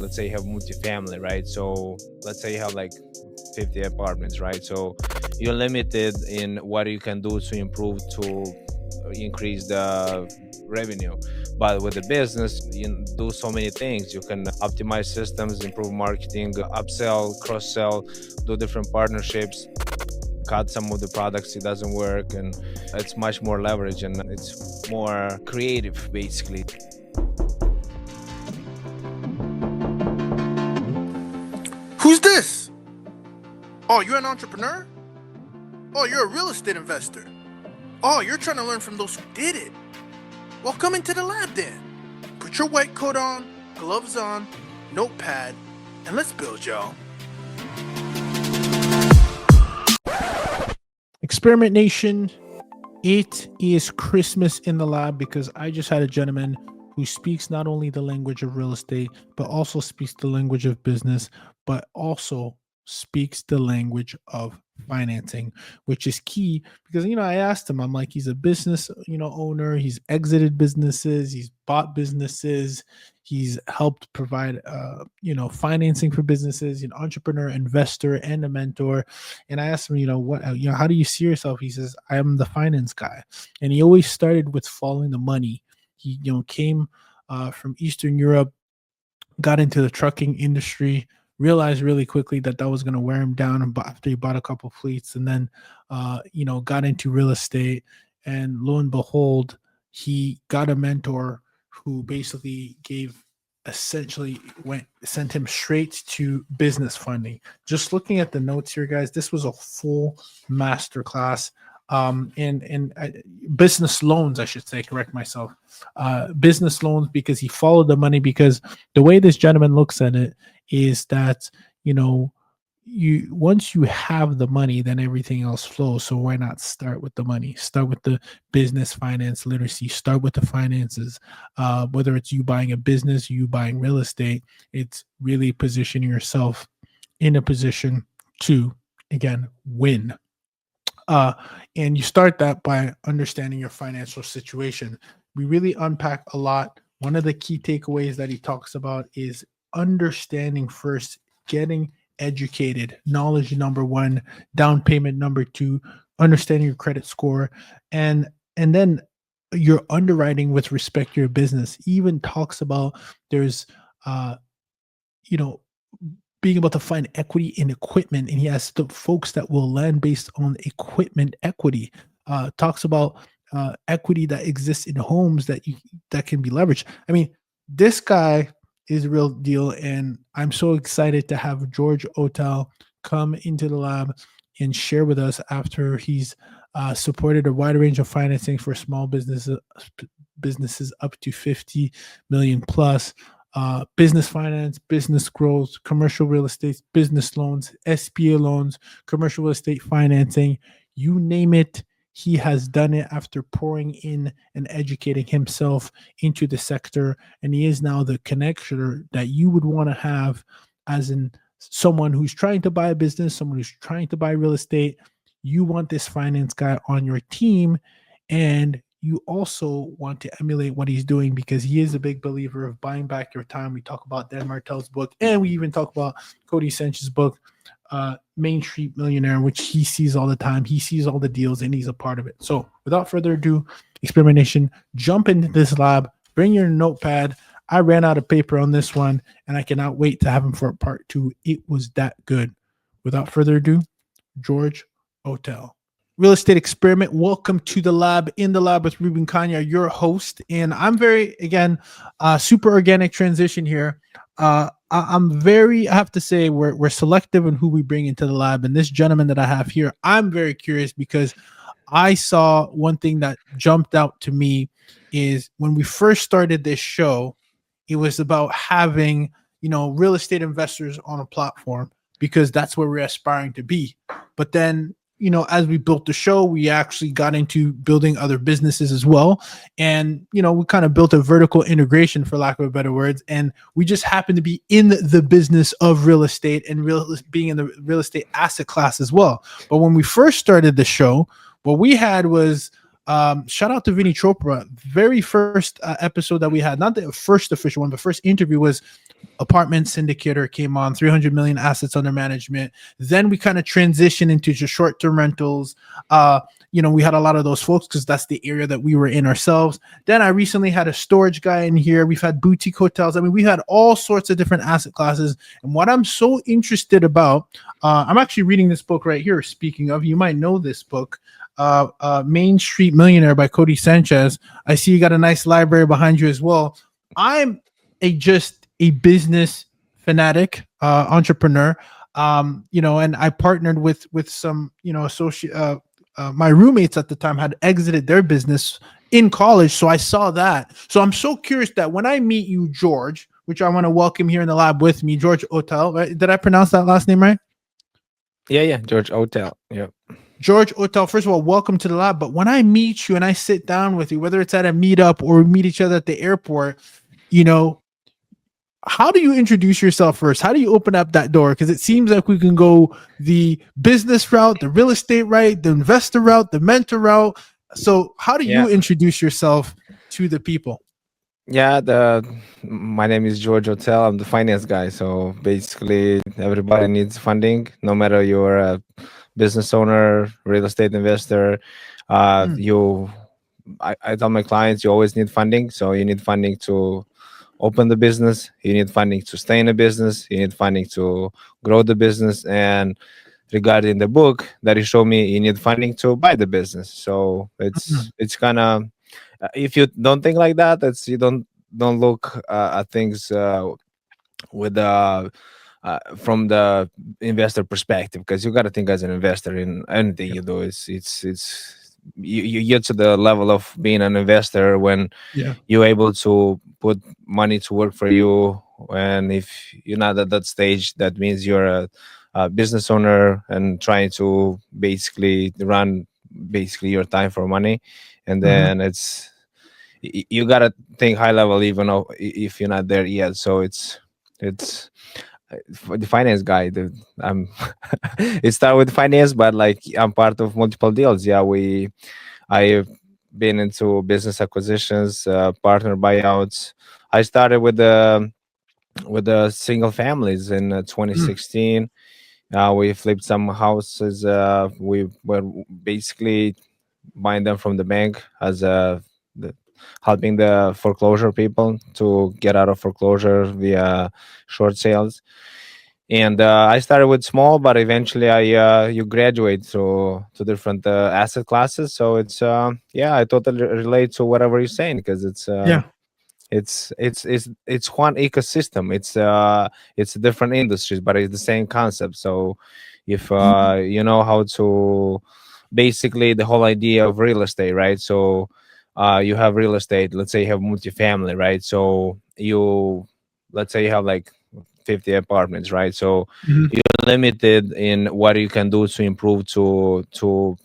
let's say you have multifamily, right? So let's say you have like 50 apartments, right? So you're limited in what you can do to improve, to increase the revenue. But with the business, you do so many things. You can optimize systems, improve marketing, upsell, cross sell, do different partnerships, cut some of the products it doesn't work, and it's much more leverage and it's more creative basically. Who's this? Oh, you're an entrepreneur? Oh, you're a real estate investor. Oh, you're trying to learn from those who did it. Well, come into the lab then. Put your white coat on, gloves on, notepad, and let's build, y'all. Experiment Nation, it is Christmas in the lab because I just had a gentleman who speaks not only the language of real estate, but also speaks the language of business, but also speaks the language of financing, which is key because, I asked him, I'm like, he's a business, owner, he's exited businesses, he's bought businesses, he's helped provide, financing for businesses, an entrepreneur, investor, and a mentor. And I asked him, how do you see yourself? He says, I am the finance guy. And he always started with following the money. He, came from Eastern Europe, got into the trucking industry, realized really quickly that was going to wear him down. And after he bought a couple fleets, and then, got into real estate, and lo and behold, he got a mentor who basically sent him straight to business funding. Just looking at the notes here, guys, this was a full masterclass. And business loans, I should say, correct myself, business loans, because he followed the money. Because the way this gentleman looks at it is that, you once you have the money, then everything else flows. So why not start with the money? Start with the business finance literacy. Start with the finances. Whether it's you buying a business, you buying real estate, it's really positioning yourself in a position to, again, win. And you start that by understanding your financial situation. We really unpack a lot. One of the key takeaways that he talks about is understanding first, getting educated, knowledge number one, down payment number two, understanding your credit score, and then your underwriting with respect to your business. He even talks about there's being able to find equity in equipment, and he has the folks that will lend based on equipment equity. Talks about equity that exists in homes that can be leveraged. I mean, this guy is a real deal, and I'm so excited to have George Otel come into the lab and share with us after he's supported a wide range of financing for small businesses up to 50 million plus. Business finance, business growth, commercial real estate, business loans, SBA loans, commercial real estate financing, you name it. He has done it after pouring in and educating himself into the sector. And he is now the connector that you would want to have as in someone who's trying to buy a business, someone who's trying to buy real estate. You want this finance guy on your team, and you also want to emulate what he's doing because he is a big believer of buying back your time. We talk about Dan Martell's book, and we even talk about Cody Sanchez' book, Main Street Millionaire, which he sees all the time. He sees all the deals, and he's a part of it. So without further ado, Experiment Nation, jump into this lab, bring your notepad. I ran out of paper on this one, and I cannot wait to have him for part two. It was that good. Without further ado, George Otel. Real Estate Experiment. Welcome to the lab, in the lab with Ruben Kanya, your host. And I'm very, again, super organic transition here. I have to say, we're selective in who we bring into the lab. And this gentleman that I have here, I'm very curious because I saw one thing that jumped out to me is when we first started this show, it was about having, real estate investors on a platform because that's where we're aspiring to be. But then, as we built the show, we actually got into building other businesses as well. And, we kind of built a vertical integration, for lack of a better words. And we just happen to be in the business of real estate and being in the real estate asset class as well. But when we first started the show, what we had was, shout out to Vinny Chopra, very first episode that we had, not the first official one, but first interview was apartment syndicator came on, 300 million assets under management. Then we kind of transitioned into just short-term rentals. We had a lot of those folks because that's the area that we were in ourselves. Then I recently had a storage guy in here. We've had boutique hotels. I mean, we had all sorts of different asset classes. And what I'm so interested about, I'm actually reading this book right here. Speaking of, you might know this book, Main Street Millionaire by Cody Sanchez. I see you got a nice library behind you as well. I'm just a business fanatic, entrepreneur. And I partnered with some, associate. My roommates at the time had exited their business in college, so I saw that. So I'm so curious that when I meet you, George, which I want to welcome here in the lab with me, George Otel. Right? Did I pronounce that last name right? Yeah, George Hotel. Yeah. George Otel, first of all, welcome to the lab. But when I meet you and I sit down with you, whether it's at a meetup or we meet each other at the airport, how do you introduce yourself first? How do you open up that door? Because it seems like we can go the business route, the real estate route, the investor route, the mentor route. So how do you introduce yourself to the people? Yeah, my name is George Hotel. I'm the finance guy. So basically, everybody needs funding, no matter you're a business owner, real estate investor. I tell my clients, you always need funding. So you need funding to open the business. You need funding to stay in the business. You need funding to grow the business. And regarding the book that you showed me, you need funding to buy the business. So it's kind of, if you don't think like that, it's you don't look at things with from the investor perspective, because you got to think as an investor in anything you do. It's you get to the level of being an investor when you're able to put money to work for you. And if you're not at that stage, that means you're a business owner and trying to basically run your time for money. And then you gotta think high level, even though if you're not there yet. So it's for the finance guy. I'm it started with finance, but like I'm part of multiple deals. I've been into business acquisitions, partner buyouts. I started with the single families in 2016. We flipped some houses. We were basically buying them from the bank as the, helping the foreclosure people to get out of foreclosure via short sales. And I started with small, but eventually you graduate to different asset classes. So it's I totally relate to whatever you're saying, because it's one ecosystem. It's different industries, but it's the same concept. So if you know how to, basically the whole idea of real estate, right? So you have real estate. Let's say you have multifamily, right? So let's say you have like 50 apartments, right? So you're limited in what you can do to improve to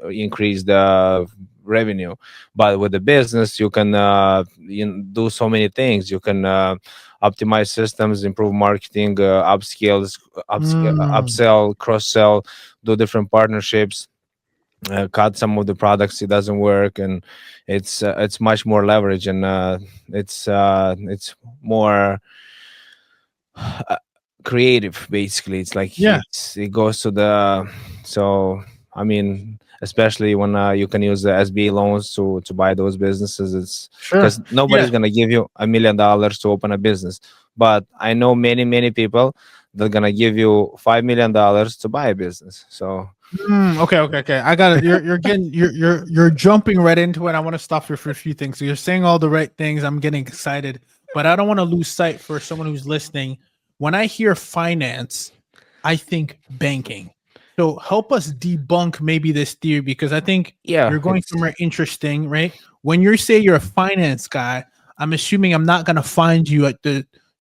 increase the revenue. But with the business, you can do so many things. You can optimize systems, improve marketing, upsell, cross sell, do different partnerships, cut some of the products it doesn't work. And it's much more leverage. And it's more creative. Basically, it's like it goes to the, so I mean, especially when you can use the SBA loans to buy those businesses. It's because nobody's gonna give you $1 million to open a business, but I know many people that are gonna give you $5 million to buy a business. So Okay. I got it. You're jumping right into it. I want to stop you for a few things. So you're saying all the right things. I'm getting excited, but I don't want to lose sight for someone who's listening. When I hear finance, I think banking. So help us debunk maybe this theory, because I think you're going somewhere interesting, right? When you say you're a finance guy, I'm assuming I'm not going to find you at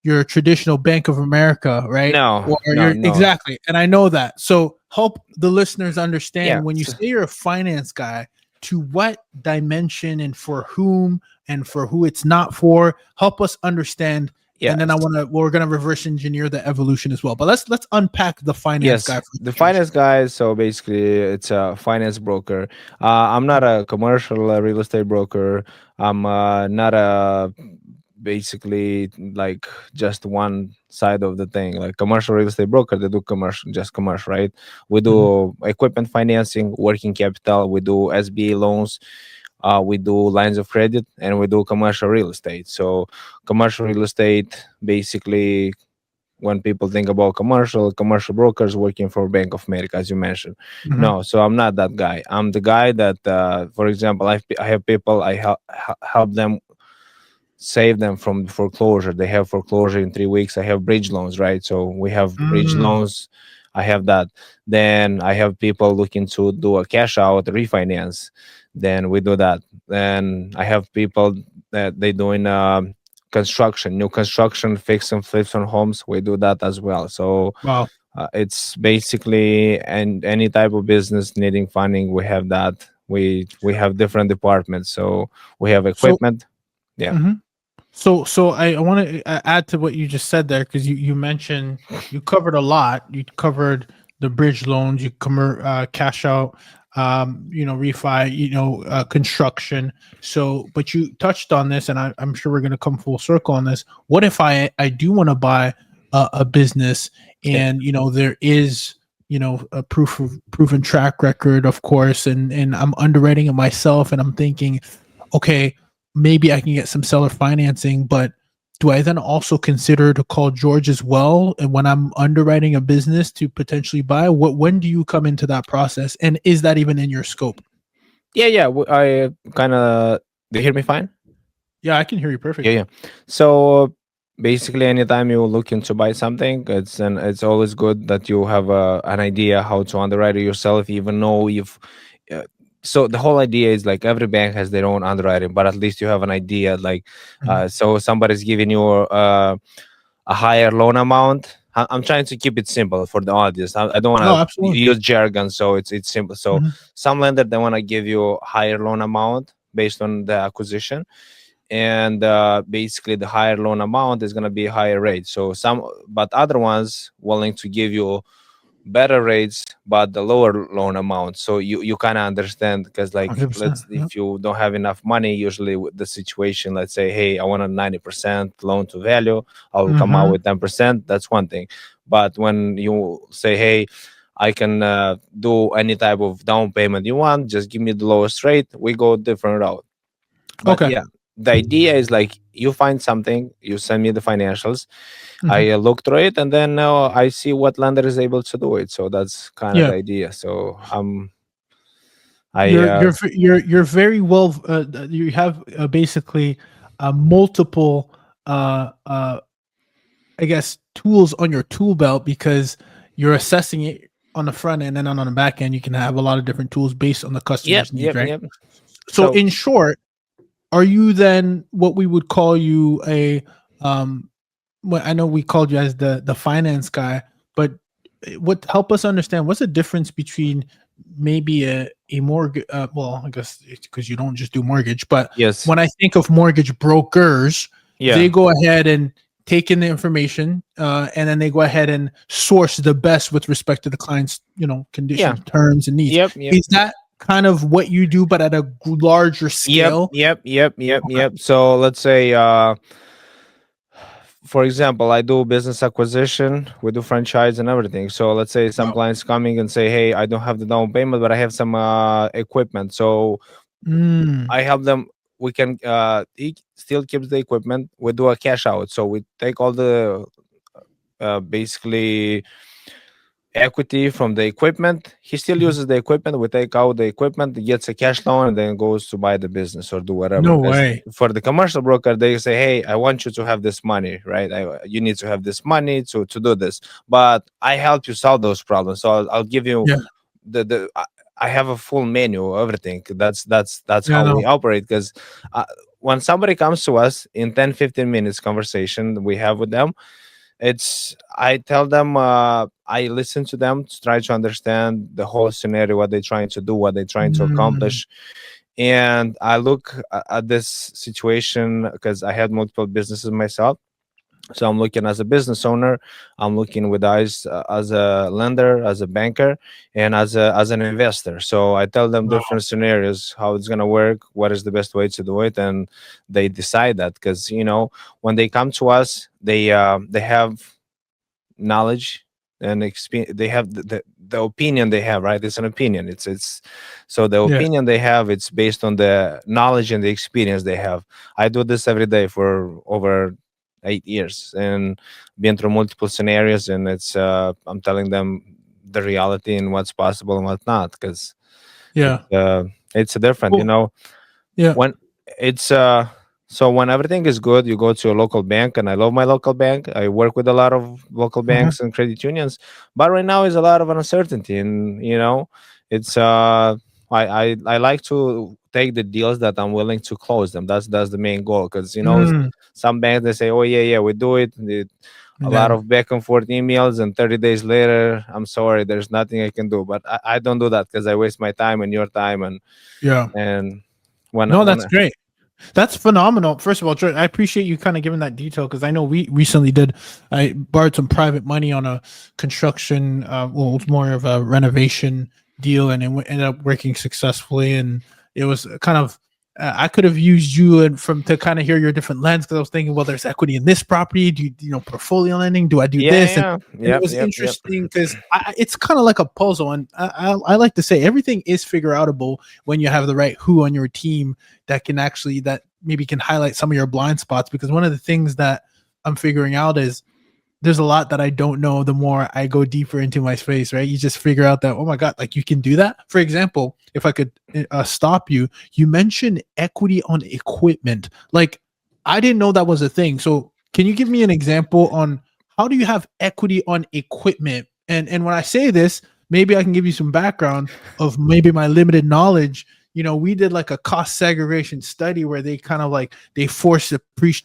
your traditional Bank of America, right? No. Exactly. And I know that. So help the listeners understand, when you say you're a finance guy, to what dimension and for whom and for who it's not for. Help us understand. And then we're gonna reverse engineer the evolution as well. But let's unpack the finance guy. The finance guy. So basically, it's a finance broker. I'm not a commercial real estate broker. I'm not a basically like just one side of the thing. Like commercial real estate broker, they do commercial, just commercial, right? We Mhm. do equipment financing, working capital, we do SBA loans, we do lines of credit, and we do commercial real estate. So commercial real estate, basically, when people think about commercial brokers working for Bank of America, as you mentioned. Mhm. No, so I'm not that guy. I'm the guy that, for example, I have people, I help them, save them from foreclosure. They have foreclosure in 3 weeks. I have bridge loans, right? So we have bridge Mm. loans. I have that. Then I have people looking to do a cash out refinance. Then we do that. Then I have people that they doing construction, new construction, fix and flips on homes. We do that as well. So Wow. it's basically, and any type of business needing funding, we have that. We have different departments. So we have So equipment. Yeah. mhm. So I want to add to what you just said there, because you mentioned you covered a lot. You covered the bridge loans, cash out, refi, construction. So, but you touched on this, and I'm sure we're going to come full circle on this. What if I do want to buy a business, and there is a proven track record, of course, and I'm underwriting it myself, and I'm thinking, okay, maybe I can get some seller financing, but do I then also consider to call George as well? And when I'm underwriting a business to potentially buy, when do you come into that process? And is that even in your scope? Yeah, yeah. I kind of. Do you hear me fine? Yeah, I can hear you Yeah, perfectly. yeah. So basically, anytime you're looking to buy something, it's always good that you have an idea how to underwrite it yourself, even though if. Uh, so the whole idea is like every bank has their own underwriting, but at least you have an idea. Like, Mhm. so somebody's giving you a higher loan amount. I'm trying to keep it simple for the audience. I don't want No, to absolutely. use jargon, so it's simple. So Mhm. some lender, they want to give you higher loan amount based on the acquisition, and basically the higher loan amount is going to be higher rate. So but other ones willing to give you better rates but the lower loan amount. So you kind of understand, because like, 100%. let's, Yeah. if you don't have enough money, usually with the situation, let's say, hey, I want a 90% loan to value, I'll come out Mhm. with 10%. That's one thing. But when you say, hey, I can do any type of down payment you want, just give me the lowest rate, we go different route. But Okay. yeah, the idea is like, you find something, you send me the financials, Mhm. I look through it, and then I see what lender is able to do it. So that's kind of Yeah. the idea. So I You're very well. You have basically multiple I guess tools on your tool belt, because you're assessing it on the front end, and then on the back end you can have a lot of different tools based on the yep, customer's needs, yep, right? yep. So So in short, are you then what we would call you a well, I know we called you as the finance guy, but what help us understand what's the difference between maybe a mortgage, well, I guess because you don't just do mortgage, but yes, when I think of mortgage brokers, they yeah, go ahead and take in the information, and then they go ahead and source the best with respect to the client's yeah, conditions, terms, and needs. yep, yep. Is that kind of what you do, but at a larger Yep, scale? yep, yep, yep, Okay. yep. So let's say, for example, I do business acquisition, we do franchise and everything. So let's say some Wow. clients coming and say, hey, I don't have the down payment, but I have some equipment. So Mm. I help them. We can he still keeps the equipment. We do a cash out. So we take all the basically equity from the equipment. He still Mhm. uses the equipment. We take out the equipment, gets a cash loan, and then goes to buy the business or do whatever. No Because way. for the commercial broker, they say, "Hey, I want you to have this money, right? You need to have this money to do this." But I help you solve those problems. So I'll give you Yeah. the. I have a full menu, everything. That's Yeah. how No. we operate. Because uh, when somebody comes to us in 10-15 minutes conversation we have with them, it's I tell them, I listen to them to try to understand the whole scenario, what they're trying to do, what they're trying to Mm. accomplish. And I look at this situation, because I had multiple businesses myself. So I'm looking as a business owner, I'm looking with eyes as a lender, as a banker, and as an investor. So I tell them Wow. different scenarios, how it's gonna work, what is the best way to do it, and they decide that. Because when they come to us, they have knowledge and experience. They have the opinion they have, right? It's an opinion. It's so the Yes. opinion they have, it's based on the knowledge and the experience they have. I do this every day for over 8 years and been through multiple scenarios, and I'm telling them the reality and what's possible and what's not, because Yeah. it's a different, Well, yeah. when it's so when everything is good, you go to a local bank, and I love my local bank. I work with a lot of local Mhm. banks and credit unions, but right now is a lot of uncertainty, and it's I like to take the deals that I'm willing to close them. That's the main goal, because Mm. some banks, they say, oh yeah, yeah, we do it. A And lot then, of back and forth emails, and 30 days later, I'm sorry, there's nothing I can do. But I don't do that, because I waste my time and your time, yeah. and when No, when that's great. That's phenomenal. First of all, Jordan, I appreciate you kind of giving that detail because I know we recently did. I borrowed some private money on a construction, well, it was more of a renovation deal, and it ended up working successfully. And it was kind of, I could have used you and from to kind of hear your different lens because I was thinking, well, there's equity in this property. Do portfolio lending? Do I do Yeah, this? yeah, And it yep, was yep, yep. interesting because it's kind of like a puzzle, and I like to say everything is figure outable when you have the right who on your team that can actually that maybe can highlight some of your blind spots because one of the things that I'm figuring out is there's a lot that I don't know the more I go deeper into my space, right? You just figure out that, oh my God, like you can do that. For example, if I could stop you, you mentioned equity on equipment. Like, I didn't know that was a thing. So, can you give me an example on how do you have equity on equipment? And when I say this, maybe I can give you some background of maybe my limited knowledge. We did like a cost segregation study where they kind of like they force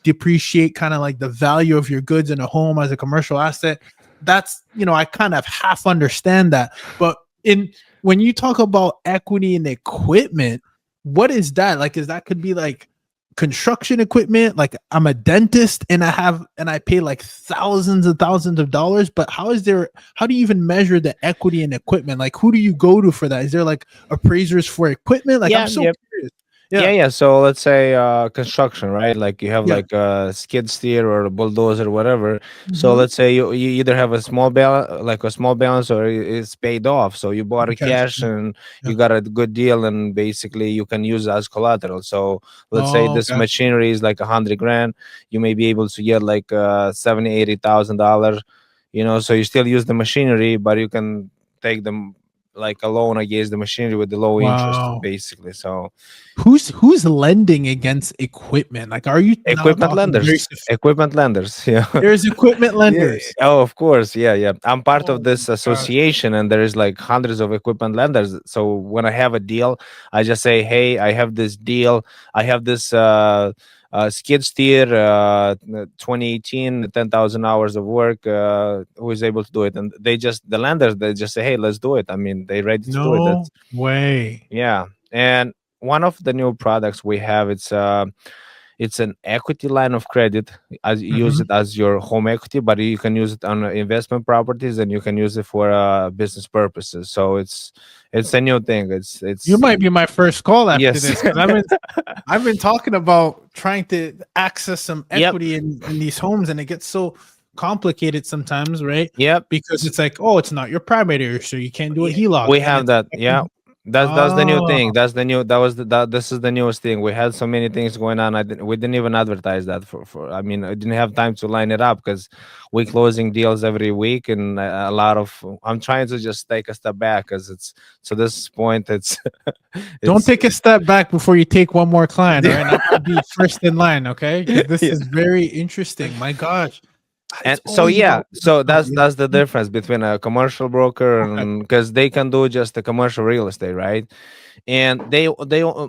depreciate kind of like the value of your goods in a home as a commercial asset. That's I kind of half understand that, but in when you talk about equity in equipment, what is that like? Is that could be like construction equipment? Like I'm a dentist and I pay like thousands and thousands of dollars, but how do you even measure the equity in equipment? Like who do you go to for that? Is there like appraisers for equipment? Like I'm Yeah, so yep. curious. Yeah, Yeah. yeah. So let's say construction, right? Like you have Yeah. like a skid steer or a bulldozer, whatever. So Mhm. let's say you either have a small balance, or it's paid off. So you bought a Cash. cash and Yeah. you got a good deal, and basically you can use it as collateral. So let's say Oh, this okay. machinery is like 100 grand, you may be able to get like 70, $80,000. So you still use the machinery, but you can take them like a loan against the machinery with the low interest, Wow. basically. So Who's lending against equipment? Like, are you now equipment talking very lenders, equipment lenders. Yeah. there's equipment Yeah. lenders? Oh, of course. Yeah, yeah. I'm part Oh of my this gosh. association, and there is like hundreds of equipment lenders. So when I have a deal, I just say, "Hey, I have this deal. I have this skid steer, 2018, 10,000 hours of work. Who is able to do it?" And the lenders, they just say, "Hey, let's do it." I mean, they ready to do it. No way. Yeah. And one of the new products we have, it's an equity line of credit. As you use Mhm. it as your home equity, but you can use it on investment properties, and you can use it for business purposes. So it's a new thing. You It's might be my first call after Yes. this because I've been talking about trying to access some Yep. equity in these homes, and it gets so complicated sometimes, right? Yep. Because it's like, oh, it's not your primary, so you can't do a Yeah, HELOC, we and have it's that. like, Yeah, that's the new oh, thing. That's the new. That was that. This is the newest thing. We had so many things going on. We didn't even advertise that for. I mean, I didn't have time to line it up because we closing deals every week, and a lot of. I'm trying to just take a step back because it's so this point. It's don't it's take a step back before you take one more client, all right? And I'm gonna be first in line, okay? Because this yeah. is very interesting. My gosh, And it's so always yeah, about so yeah. that's the difference between a commercial broker, Okay. and because they can do just the commercial real estate, right? And they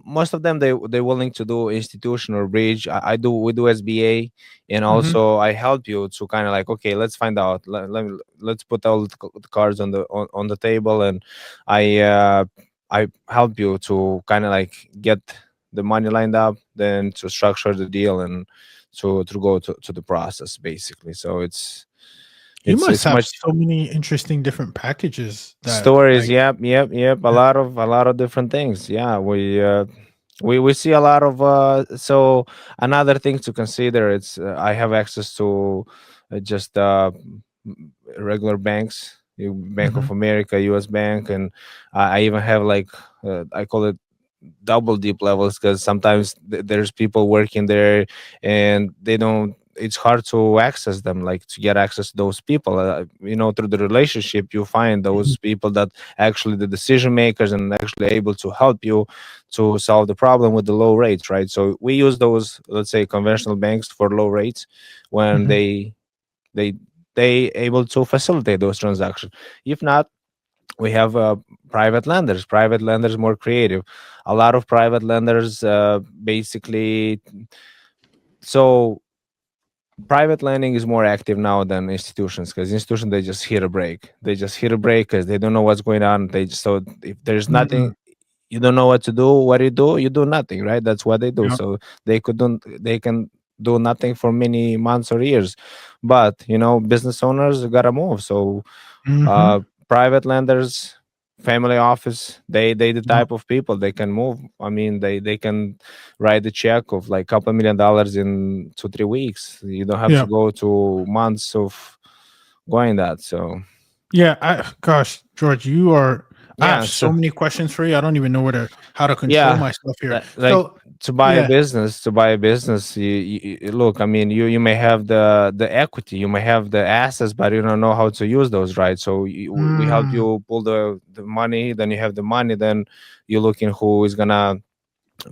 most of them, they're willing to do institutional bridge. I do We do SBA, and Mhm. also I help you to kind of like, okay, let's find out. Let's put all the cards on the table, and I help you to kind of like get the money lined up, then to structure the deal, and to go to the process basically. So You must it's have much so many interesting different packages that stories. like Yep, a yeah. lot of different things. Yeah, we see a lot of so another thing to consider, it's I have access to just regular banks, Bank Mhm, of America, US Bank, and I even have like I call it double deep levels, because sometimes there's people working there and they don't, it's hard to access them, like to get access to those people, through the relationship you find mhm, those people that actually the decision makers and actually able to help you to solve the problem with the low rates, right? So we use those, let's say, conventional banks for low rates when mhm. they they able to facilitate those transactions. If not, we have private lenders more creative. A lot of private lenders basically, so private lending is more active now than institutions, because institutions, they just hit a break, because they don't know what's going on. They just, so if there's Mm, nothing, you don't know what to do, what do you do? You do nothing, right? That's what they do. yeah. So they can do nothing for many months or years. But business owners gotta move. So Mhm. uh, private lenders, family office, they the Yeah. type of people they can move. I mean, they can write a check of like couple $1 million in 2-3 weeks. You don't have Yeah. to go to months of going that. So Yeah, gosh, George, I have yeah, so so many questions for you. I don't even know how to control yeah, myself here. like So, yeah. to buy a business, look, I mean, you may have the equity, you may have the assets, but you don't know how to use those, right? So we help Mm, you pull the money, then you have the money, then you're looking who is gonna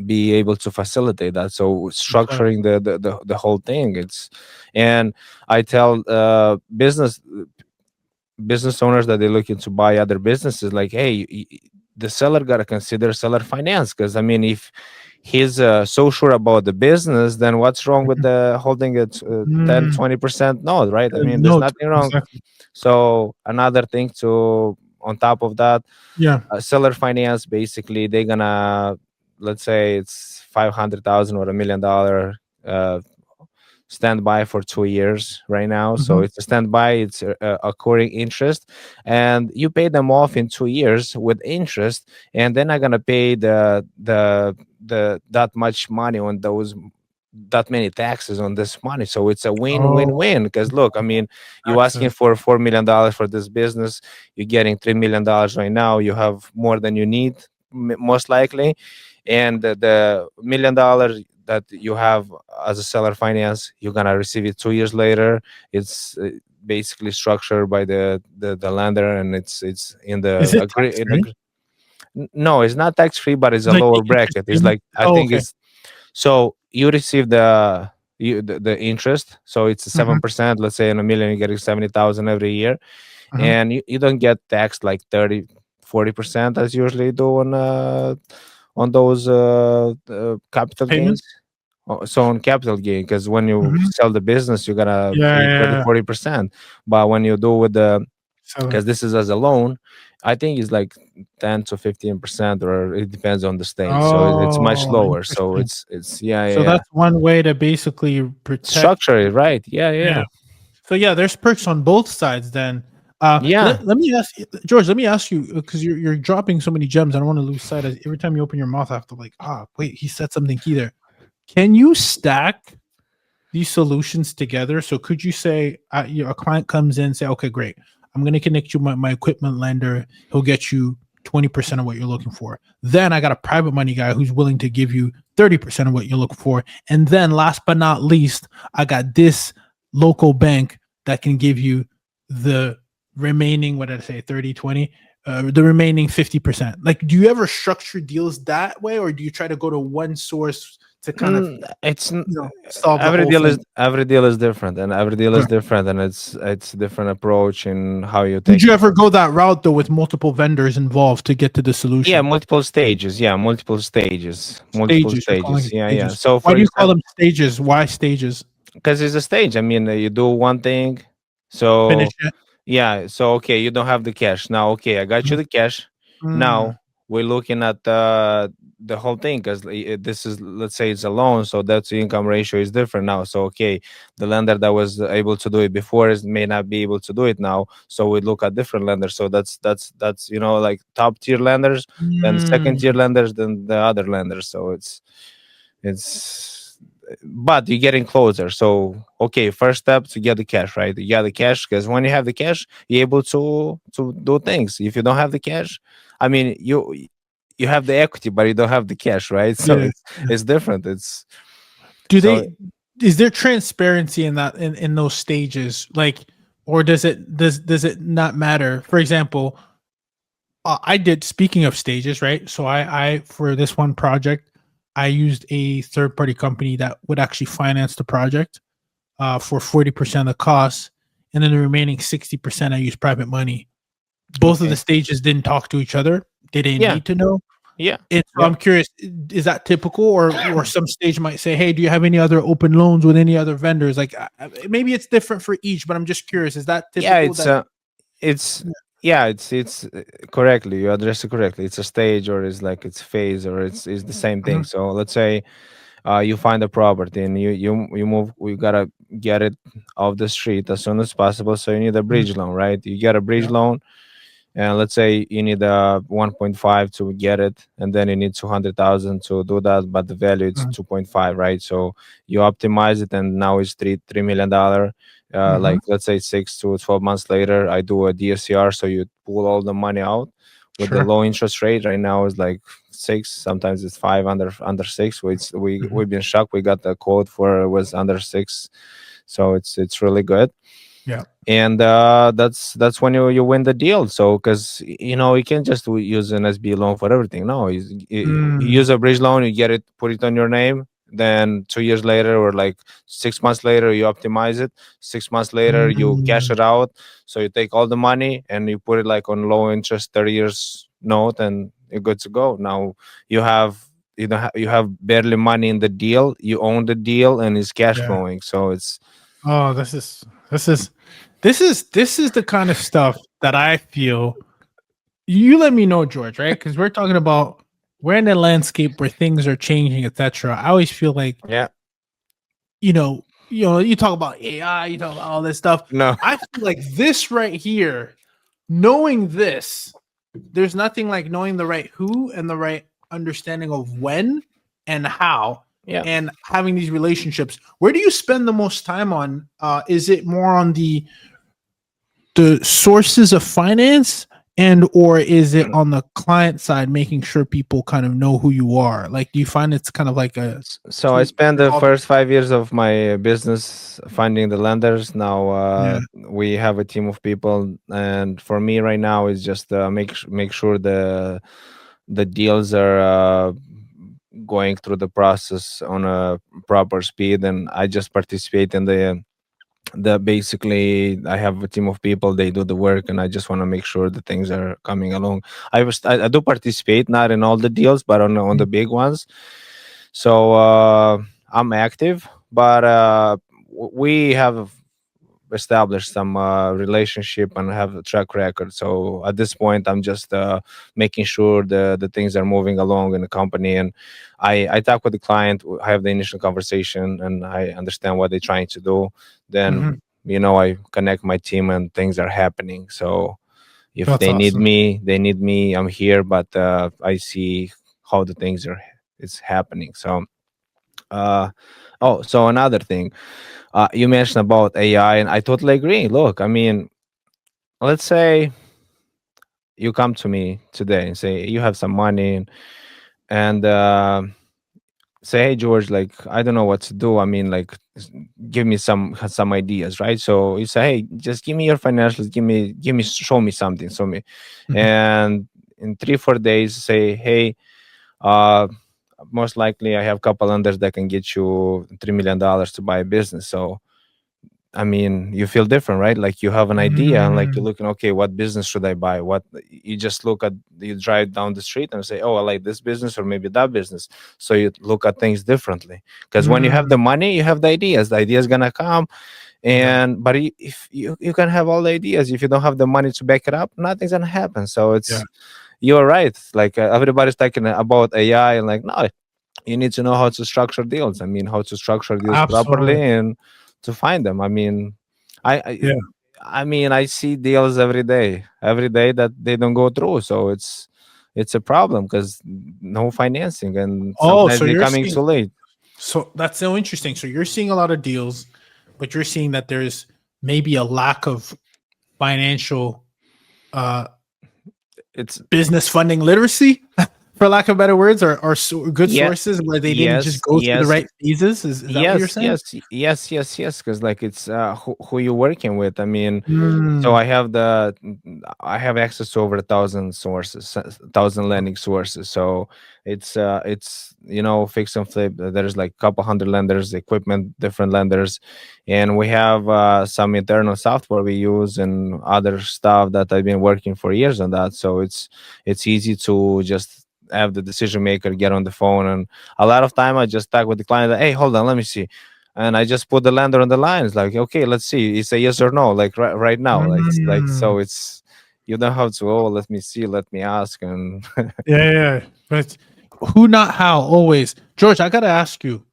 be able to facilitate that. So structuring exactly. the whole thing, it's, and I tell business owners that they're looking to buy other businesses, like, hey, the seller got to consider seller finance, because I mean, if he's so sure about the business, then what's wrong with Mhm. the holding it 10 Mm, 20% note, right? I mean, there's note, nothing wrong. exactly. So another thing to, on top of that, Yeah. seller finance, basically they're gonna, let's say it's 500,000 or $1 million uh, standby for 2 years right now. So Mhm. it's a standby, it's accruing interest, and you pay them off in 2 years with interest, and then I'm gonna pay the that much money on those, that many taxes on this money. So it's a Oh, win-win-win, because look, I mean, you asking access. for $4 million for this business, you're getting $3 million right now, you have more than you need, most likely, and the $1 million that you have as a seller finance, you're gonna receive it 2 years later. It's basically structured by the lender, and it's in Is the it agree tax in free? no, it's not tax free, but it's a Like the lower interest bracket. It's payment? like, I Oh, think okay. it's, so you receive the interest, so it's a Mhm, 7%. Let's say in a million, you're getting 70,000 every year, mhm. and you don't get taxed like 30-40% as usually do on those capital gains. Payments? So on capital gain, because when you Mhm. sell the business, you're gonna Yeah, pay yeah, thirty yeah. forty percent But when you do with the, Seller. because this is as a loan, I think it's like 10 to 15%, or it depends on the state. So it's much Oh, lower. So interesting. it's yeah, So yeah. that's one way to basically protect. Structure it right. Yeah, Yeah. yeah. So yeah, there's perks on both sides then. Yeah. Let me ask you, George, let me ask you, because you're dropping so many gems. I don't want to lose sight. Every time you open your mouth, I have to like, wait, he said something key there. Can you stack these solutions together? So could you say a client comes in, say, okay, great, I'm going to connect you my equipment lender. He'll get you 20% of what you're looking for. Then I got a private money guy who's willing to give you 30% of what you're looking for. And then last but not least, I got this local bank that can give you the remaining, what did I say, 30, 20, the remaining 50%. Like, do you ever structure deals that way, or do you try to go to one source to kind of, solve the whole thing? every deal is different, and every deal Okay. is different, and it's different approach in how you Would take you it. ever go that route though, with multiple vendors involved to get to the Yeah, solution? multiple stages. Yeah, multiple Stages, you're calling stages. it Yeah, yeah. stages. So Why for do you call example, them stages? Why stages? because it's a stage. I mean, you do one thing. Finish So it. yeah, so okay, you don't have the cash now. Okay, I got you Mhm. the cash. Mm, Now we're looking at the whole thing, because this is, let's say it's a loan, so that's the income ratio is different now. So okay, the lender that was able to do it before is may not be able to do it now, so we look at different lenders. So that's like top tier lenders, then second tier Mm, lenders, then the other lenders. So it's but you're getting closer. So okay, first step to get the cash, right? You got the cash, because when you have the cash, you're able to do things. If you don't have the cash, I mean, you have the equity, but you don't have the cash, right? So yeah. it's different. It's Do so they? Is there transparency in that in those stages? Like, or does it not matter? For example, I did. Speaking of stages, right? So I for this one project, I used a third party company that would actually finance the project for 40% of the costs, and then the remaining 60% I used private money. Both of the okay. stages didn't talk to each other. They didn't Yeah, need to know. yeah, And so yeah. I'm curious, is that typical, or some stage might say, "Hey, do you have any other open loans with any other vendors?" Like maybe it's different for each, but I'm just curious. Is that Yeah, typical? That it's yeah, it's correctly, you address it correctly. It's a stage, or it's like it's phase, or it's the same thing. Mhm, So let's say you find a property, and you move, we gotta get it off the street as soon as possible. So you need a mhm, bridge loan, right? You get a bridge yeah, loan, and let's say you need a 1.5 to get it, and then you need 200,000 to do that, but the value is mhm, 2.5, right? So you optimize it, and now it's $3 million. mhm, Like, let's say 6 to 12 months later, I do a DSCR, so you pull all the money out with the sure. low interest rate. Right now is like 6, sometimes it's 5, under 6. Mhm, We've been shocked. We got the quote for, it was under 6, so it's really good. yeah. And that's when you win the deal. So because you can't just use an SB loan for everything. No, you Mm, use a bridge loan, you get it, put it on your name, then 2 years later, or like 6 months later, you optimize it. 6 months later, you cash mm, it out. So you take all the money and you put it like on low interest 30 years note, and you're good to go. Now you have you have barely money in the deal, you own the deal, and it's cash yeah. flowing. So it's Oh, this is the kind of stuff that I feel. You let me know, George, right? Because we're in a landscape where things are changing, etc. I always feel like yeah. you talk about AI, you talk about all this stuff. No. I feel like this right here, knowing this, there's nothing like knowing the right who and the right understanding of when and how, Yeah. and having these relationships. Where do you spend the most time on? Is it more on the sources of finance, and or is it on the client side, making sure people kind of know who you are? Like, do you find it's kind of like a So I two spent the involved? first 5 years of my business finding the lenders. Now Yeah. we have a team of people, and for me right now is just make sure the deals are going through the process on a proper speed, and I just participate in the basically. I have a team of people, they do the work, and I just want to make sure the things are coming along. I do participate, not in all the deals, but on the big ones. So I'm active, but we have established some relationship and have a track record. So at this point, I'm just making sure the things are moving along in the company, and I talk with the client, I have the initial conversation, and I understand what they're trying to do. Mhm. Then I connect my team, and things are happening. So if That's awesome. they need me, I'm here. But I see how the things are it's happening. So uh oh, so another thing, you mentioned about AI, and I totally agree. Look, I mean, let's say you come to me today and say you have some money, and say, hey George, like, I don't know what to do. I mean, like, give me some ideas, right? So you say, hey, just give me your financials, give me show me something, show me. Mhm. And in 3 4 days, say, hey, uh most likely I have a couple lenders that can get you $3 million to buy a business. So I mean, you feel different, right? Like you have an idea, and like you're Mm, looking, okay, what business should I buy? What you just look at, you drive down the street and say, oh, I like this business or maybe that business. So you look at things differently. Because when you have mm, the money, you have the ideas. The ideas gonna come, yeah, and but if you can have all the ideas, if you don't have the money to back it up, nothing's gonna happen. So yeah. you're right. Like everybody's talking about AI, and like, no, you need to know how to structure deals. I mean, how to structure deals properly Absolutely. and to find them. I mean, I, I Yeah. I mean, I see deals every day that they don't go through. So it's a problem because no financing, and Oh, sometimes so they're you're coming seeing, too late. so that's so interesting. So you're seeing a lot of deals, but you're seeing that there's maybe a lack of financial uh It's business funding literacy, for lack of better words, or good yeah, sources where they didn't just yes, go through the yes, right phases. Is that what you're yes, saying? yes. Because like it's who you're working with. I mean, so Mm, I have access to over 1,000 lending sources. So it's fix and flip. There's like a couple hundred lenders, equipment, different lenders, and we have some internal software we use and other stuff that I've been working for years on that. So it's easy to just have the decision maker get on the phone, and a lot of time I just talk with the client. Hey, hold on, let me see, and I just put the lender on the line. It's like, okay, let's see. It's a yes or no, like right now. Like mm. so it's you don't have to, oh, let me see, let me ask. And Yeah, yeah. But who, not how, always. George, I gotta ask you,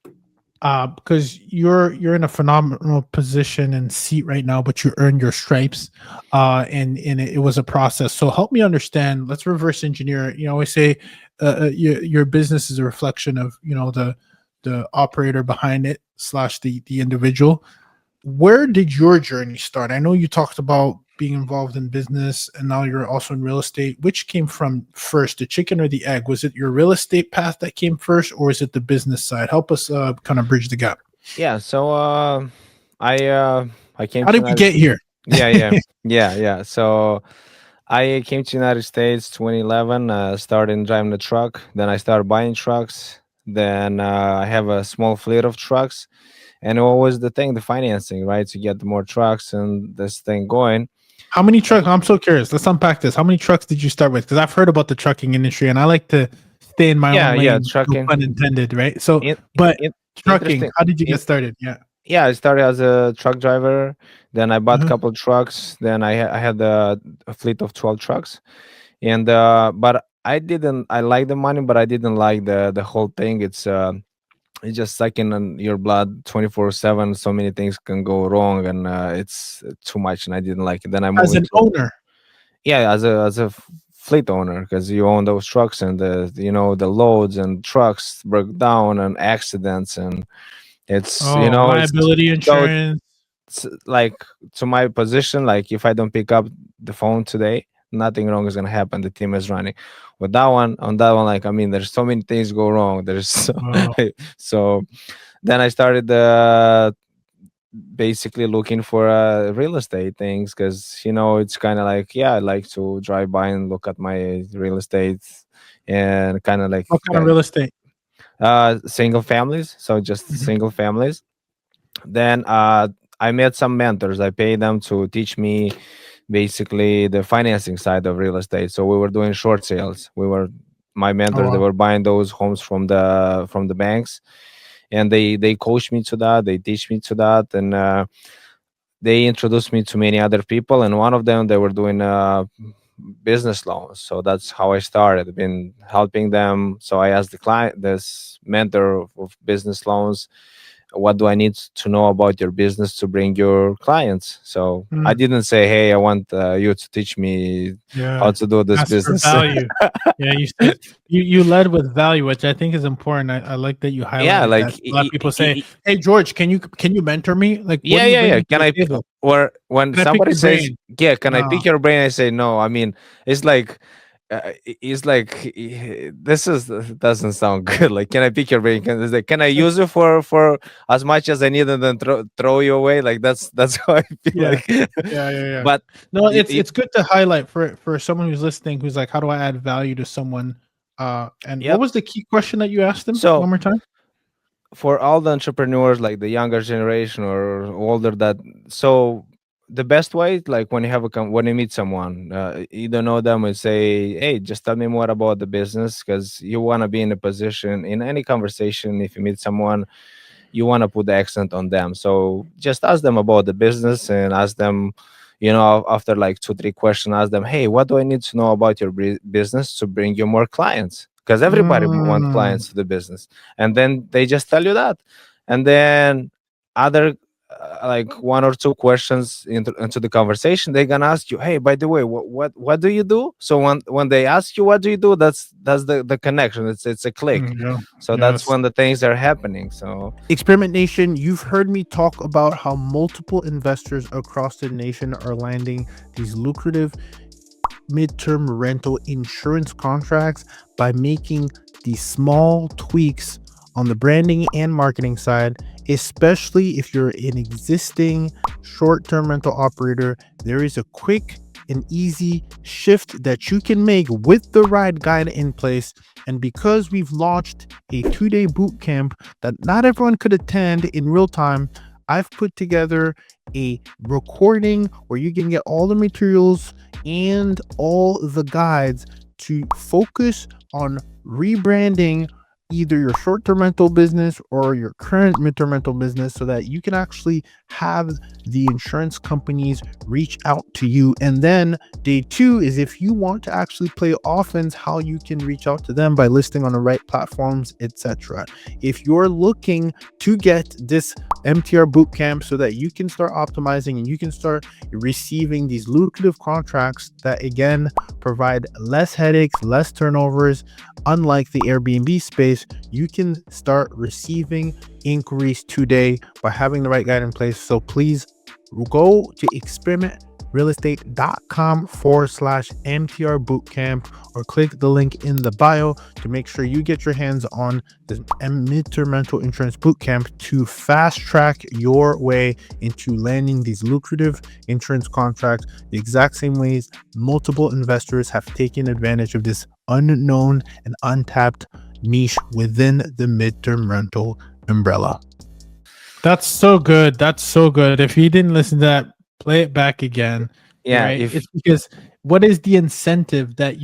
because you're in a phenomenal position and seat right now, but you earned your stripes, and it was a process. So help me understand. Let's reverse engineer it. You always say, your business is a reflection of the operator behind it slash the individual. Where did your journey start? I know you talked about being involved in business and now you're also in real estate. Which came from first, the chicken or the egg? Was it your real estate path that came first, or is it the business side? Help us kind of bridge the gap. yeah, so I uh I came How to did we United. get here? Yeah. So I came to United States 2011, started driving the truck. Then I started buying trucks. Then I have a small fleet of trucks. And what was the thing? The financing, right? To get more trucks and this thing going. How many trucks? I'm so curious. Let's unpack this. How many trucks did you start with? Because I've heard about the trucking industry and I like to stay in my Yeah, own yeah, lane, no trucking. pun intended, right? So, In, but in, trucking, interesting. how did you In, get started? Yeah. yeah, I started as a truck driver. Then I bought a Uh-huh. couple of trucks. Then I had a fleet of 12 trucks. And but I didn't. I like the money, but I didn't like the whole thing. It's just sucking on your blood 24/7. So many things can go wrong, and it's too much. And I didn't like it. Then I moved As an into, owner. yeah, as a fleet owner, because you own those trucks, and the loads and trucks broke down and accidents, and it's you Oh, know it's liability so insurance. like, to my position, like if I don't pick up the phone today, nothing wrong is gonna happen. The team is running. With that one, on that one, like, I mean, there's so many things go wrong. There's so Oh, so then I started basically looking for real estate things, because it's kind of like, yeah, I like to drive by and look at my real estate, and kind of like what kind of real estate? single families, so just Mhm. single families. Then I met some mentors. I paid them to teach me basically the financing side of real estate. So we were doing short sales. My Oh, mentors, they wow. were buying those homes from the banks, and they coach me to that. They teach me to that, and they introduced me to many other people. And one of them, they were doing business loans. So that's how I started. I've been helping them. So I asked the client, this mentor of business loans, what do I need to know about your business to bring your clients? So I Mm, didn't say, hey, I want you to teach me how yeah. to do this Ask for business. value. Yeah, you said you led with value, which I think is important. I like that you Yeah, highlighted like that. A lot of people say, "Hey, George, can you mentor me? Like, what yeah, are you yeah, yeah. bringing to the table? Or when Can I pick somebody your says, brain?" yeah, can I No. pick your brain? I say no. I mean, it's like, it's like, this is doesn't sound good. Like, can I pick your brain? Can I use it for as much as I need, and then throw you away? Like, that's how I feel Yeah. like. Yeah. But No, it, it's good to highlight for someone who's listening who's like, how do I add value to someone? And what yep. was the key question that you asked him So one more time? for all the entrepreneurs, like the younger generation or older, that so the best way, like when you when you meet someone, you don't know them, and say, hey, just tell me more about the business, because you want to be in a position in any conversation. If you meet someone, you want to put the accent on them. So just ask them about the business, and ask them, after like 2 3 questions, ask them, hey, what do I need to know about your business to bring you more clients? Because everybody want Mm, clients to the business. And then they just tell you that. And then other like 1 or 2 questions into the conversation, they're gonna ask you, hey, by the way, what do you do? So when they ask you what do you do, that's the connection. It's a click. yeah. So that's Yes. when the things are happening. So Experiment Nation, you've heard me talk about how multiple investors across the nation are landing these lucrative midterm rental insurance contracts by making these small tweaks on the branding and marketing side, especially if you're an existing short-term rental operator. There is a quick and easy shift that you can make with the ride guide in place. And because we've launched a 2-day boot camp that not everyone could attend in real time, I've put together a recording where you can get all the materials and all the guides to focus on rebranding either your short-term rental business or your current midterm rental business, so that you can actually have the insurance companies reach out to you. And then day 2 is if you want to actually play offense, how you can reach out to them by listing on the right platforms, etc. If you're looking to get this MTR bootcamp so that you can start optimizing and you can start receiving these lucrative contracts that again provide less headaches, less turnovers, unlike the Airbnb space, you can start receiving inquiries today by having the right guide in place. So please go to experimentrealestate.com/MTR bootcamp or click the link in the bio to make sure you get your hands on the midterm rental insurance bootcamp to fast track your way into landing these lucrative insurance contracts the exact same ways multiple investors have taken advantage of this unknown and untapped niche within the midterm rental umbrella. That's so good. That's so good. If you didn't listen to that, play it back again. yeah, Right? if It's because what is the incentive that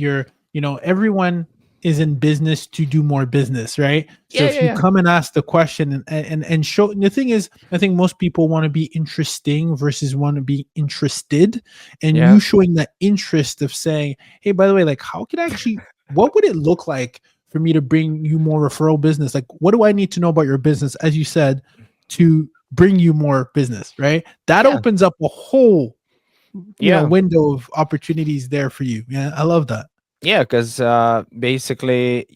everyone is in business to do more business, right? So yeah, if yeah, you yeah, come and ask the question and show, the thing is, I think most people want to be interesting versus want to be interested, and yeah, you showing that interest of saying, hey, by the way, like, how could I actually, what would it look like for me to bring you more referral business? Like, what do I need to know about your business, as you said, to bring you more business, right? That yeah, opens up a whole, yeah. window of opportunities there for you. Yeah, I love that. Yeah, because basically,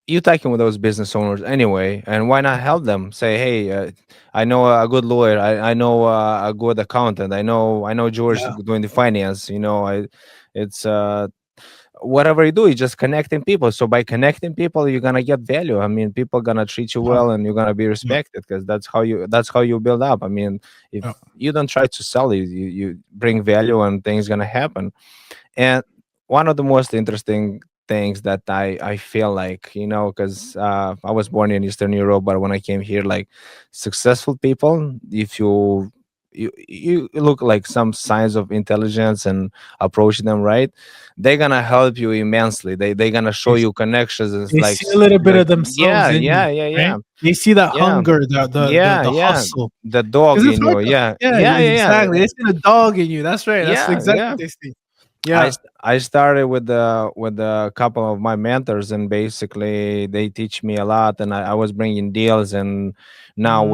you talking with those business owners anyway, and why not help them? Say, hey, I know a good lawyer. I know a good accountant. I know George Yeah. doing the finance. It's whatever you do, you just connecting people. So by connecting people, you're gonna get value. I mean, people gonna treat you Oh, well, and you're gonna be yeah. respected because that's how you build up. I mean, if Yeah. you don't try to sell it, you bring value, and things gonna happen. And one of the most interesting things that I feel like, because I was born in Eastern Europe, but when I came here, like successful people, if you look like some signs of intelligence and approach them right, they're gonna help you immensely. They're gonna show They, you connections. It's they like see a little bit like of themselves yeah, in you, yeah, yeah, right? yeah, They see that yeah, hunger, the yeah, the yeah. hustle. The dog Because it's in hard you, to, yeah, yeah, yeah, yeah, exactly. yeah, They see the dog in you. That's right. That's yeah, exactly yeah. what they see. I Yeah. st- I started with a couple of my mentors, and basically they teach me a lot, and I was bringing deals, and now Mm.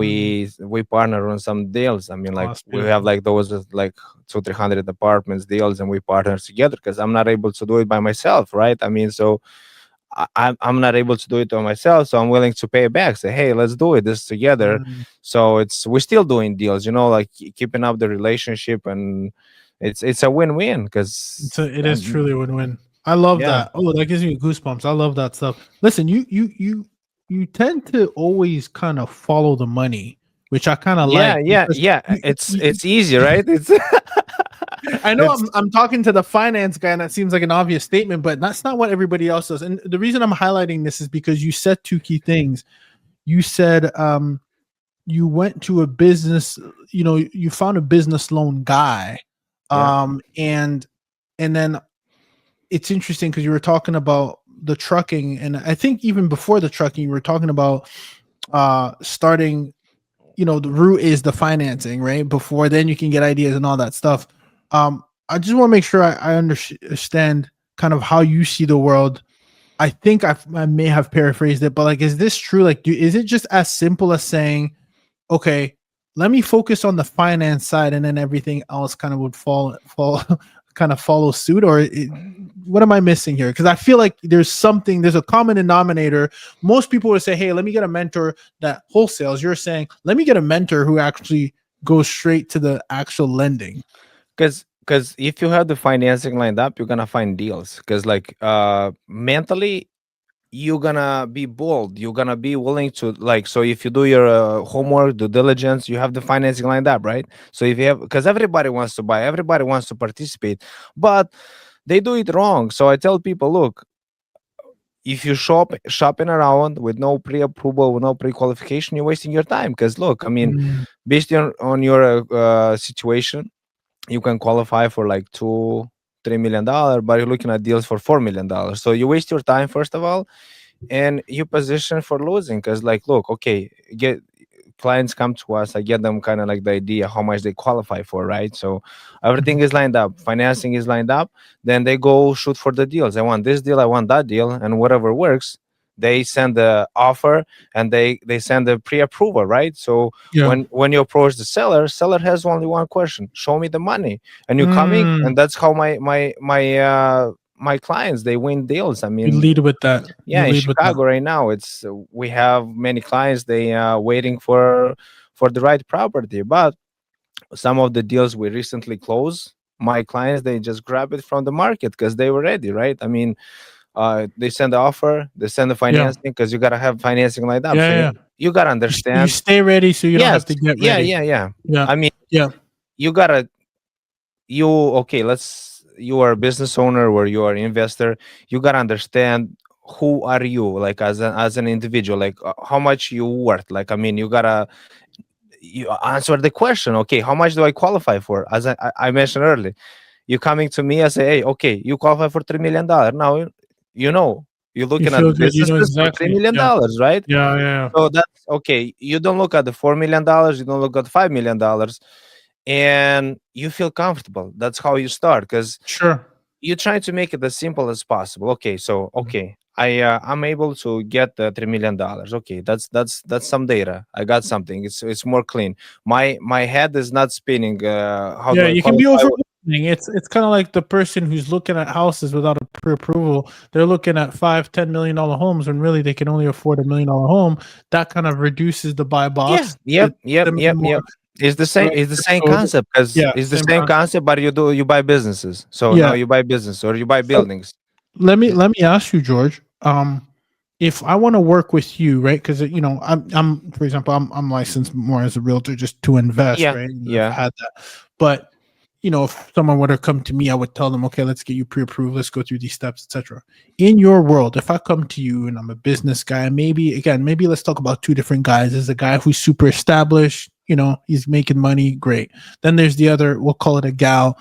we partner on some deals. I mean, Oh, like that's we have beautiful. like those like 200 300 apartments deals, and we partner together because I'm not able to do it by myself, right? I mean, so I'm not able to do it by myself, so I'm willing to pay back. Say, hey, let's do it this together. Mm. So we're still doing deals, like keeping up the relationship, and it's a win-win because It is truly a win-win. I love yeah, that. Oh, that gives me goosebumps. I love that stuff. Listen, you tend to always kind of follow the money, which I kind of yeah, like yeah, because yeah. It's easy, right? It's I know it's I'm talking to the finance guy, and that seems like an obvious statement, but that's not what everybody else does. And the reason I'm highlighting this is because you said two key things. You said you went to a business, you found a business loan guy, yeah, and then it's interesting because you were talking about the trucking, and I think even before the trucking, you were talking about starting. The root is the financing, right? Before then, you can get ideas and all that stuff. I just want to make sure I understand kind of how you see the world. I think I may have paraphrased it, but like, is this true? Like, is it just as simple as saying, okay, let me focus on the finance side, and then everything else kind of would fall kind of follow suit, or what am I missing here? Because I feel like there's a common denominator. Most people would say, hey, let me get a mentor that wholesales. You're saying, let me get a mentor who actually goes straight to the actual lending. Because if you have the financing lined up, you're gonna find deals. Because like mentally, you're gonna be bold, you're gonna be willing to, like, so if you do your homework, due diligence, you have the financing lined up, right? So if you have, because everybody wants to buy, everybody wants to participate, but they do it wrong. So I tell people, look, if you shopping around with no pre-approval, with no pre-qualification, you're wasting your time. Because look, I mean, Mm, based on your situation, you can qualify for like $2-3 million, but you're looking at deals for $4 million. So you waste your time, first of all, and you position for losing. Because like, look, okay, get clients come to us, I get them kind of like the idea how much they qualify for, right? So everything mhm. is lined up, financing is lined up, then they go shoot for the deals. I want this deal, I want that deal, and whatever works, they send the offer, and they send the pre-approval, right? So Yeah. when you approach the seller has only one question: show me the money. And you're coming, Mm, and that's how my clients, they win deals. I you mean, lead with that. yeah, You in lead with that. Chicago right now, it's we have many clients, they waiting for the right property. But some of the deals we recently closed, my clients, they just grab it from the market because they were ready, right? I mean, they send the offer, they send the Yeah. financing, because you got to have financing lined up. Yeah. So Yeah. you got to You understand. stay ready so you don't Yes, have to get yeah, ready. yeah, yeah. Yeah. I mean, Yeah. you gotta, you okay, let's, you are a business owner or you are an investor, you got to understand who are you, like as an individual, like how much you worth. Like, I mean, you got to, you answer the question, okay, how much do I qualify for? As I mentioned earlier, you coming to me, I say, hey, okay, you qualify for $3 million. Now you know, you're You looking at feel good. You know businesses for three exactly. million Yeah. dollars right? Yeah. Yeah. So that's okay. You don't look at the $4 million, you don't look at $5 million, and you feel comfortable. That's how you start, because Sure. you try to make it as simple as possible. Okay, so Mhm. okay, I'm able to get the $3 million. Okay, that's some data. I got something. It's more clean. My head is not spinning. How Yeah, do I you can be qualify? overwhelming. It's kind of like the person who's looking at houses without a pre-approval. They're looking at $5-10 million homes when really they can only afford $1 million home. That kind of reduces the buy Yeah, box. yep, It yep, them yep, more yep. It's the same. right. It's the same So concept, because yeah, it's the same same concept. concept, but you buy businesses. So now Yeah. you buy business or you buy So buildings. let me Yeah, let me ask you, George. If I want to work with you, right? Because I'm for example, I'm licensed more as a realtor just to invest, yeah, right? And I've yeah. had that, but if someone were to come to me, I would tell them, okay, let's get you pre-approved. Let's go through these steps, etc. In your world, if I come to you and I'm a business guy, maybe let's talk about two different guys. There's a guy who's super established, he's making money, great. Then there's the other, we'll call it a gal.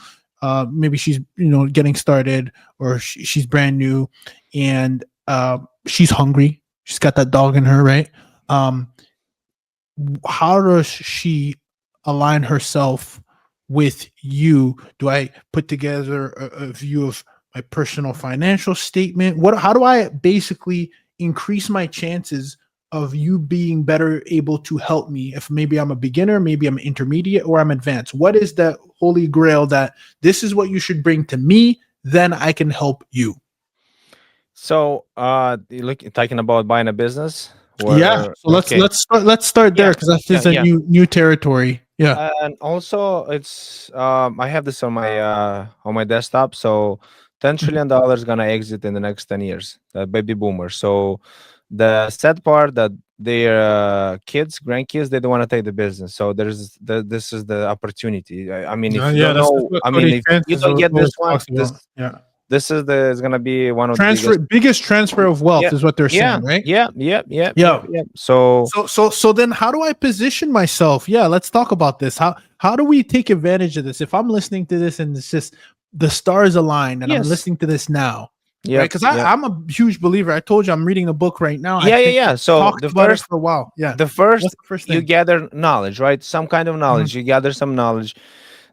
Maybe she's getting started, or she's brand new, and she's hungry. She's got that dog in her, right? Um, how does she align herself with you? Do I put together a view of my personal financial statement? How do I basically increase my chances of you being better able to help me? If maybe I'm a beginner, maybe I'm intermediate, or I'm advanced, what is that holy grail that this is what you should bring to me, then I can help you? So you look talking about buying a business, Yeah, or so let's okay, let's start yeah, there, because that yeah, is a yeah. new territory. Yeah. And also, it's I have this on my desktop. So $10 trillion gonna exit in the next 10 years, baby boomers. So the sad part that their kids, grandkids, they don't want to take the business. So this is the opportunity. I mean, Yeah, if you yeah, don't that's know, what I mean, Cody if you Francis don't get this always one, talks about. Yeah, this is gonna be one of the transfer, biggest. biggest transfer of Yeah, wealth is what they're yeah, saying, right? yeah, yeah, yeah, yeah, Yeah. yeah. So So then, how do I position myself? Yeah, let's talk about this. How do we take advantage of this? If I'm listening to this and it's just the stars align, and I'm yes, listening to this now, right? yep, Because yep. I'm a huge believer. I told you I'm reading a book right now. I Yeah, yeah, think yeah. So talked about it for a while. Yeah. the first What's the first you thing? gather knowledge, right? Some kind of Mhm. knowledge. You gather some knowledge.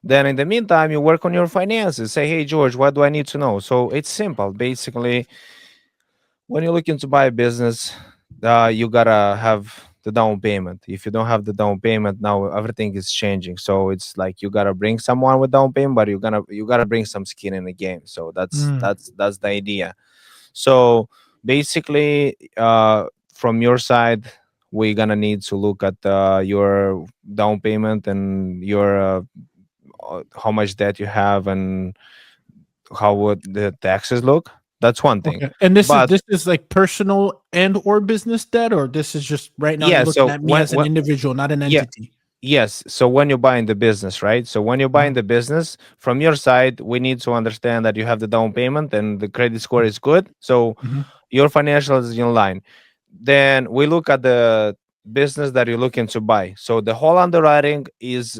Then in the meantime, you work on your finances. Say, hey George, what do I need to know? So it's simple. Basically, when you're looking to buy a business, you gotta have the down payment. If you don't have the down payment, now everything is changing. So it's like you gotta bring someone with down payment, but you gotta bring some skin in the game. So that's Mm, that's that's the idea. So basically, from your side, we're gonna need to look at your down payment and your how much debt you have and how would the taxes look. That's one thing. okay. And this is But this is like personal and or business debt, or this is just right now you're yeah, looking so at me as an individual, not an yeah, entity. yes. So when you're buying the business, right? So when you're buying Uh-huh. the business, from your side, we need to understand that you have the down payment and the credit score is good. So Mhm. your financials is in line. Then we look at the business that you're looking to buy. So the whole underwriting is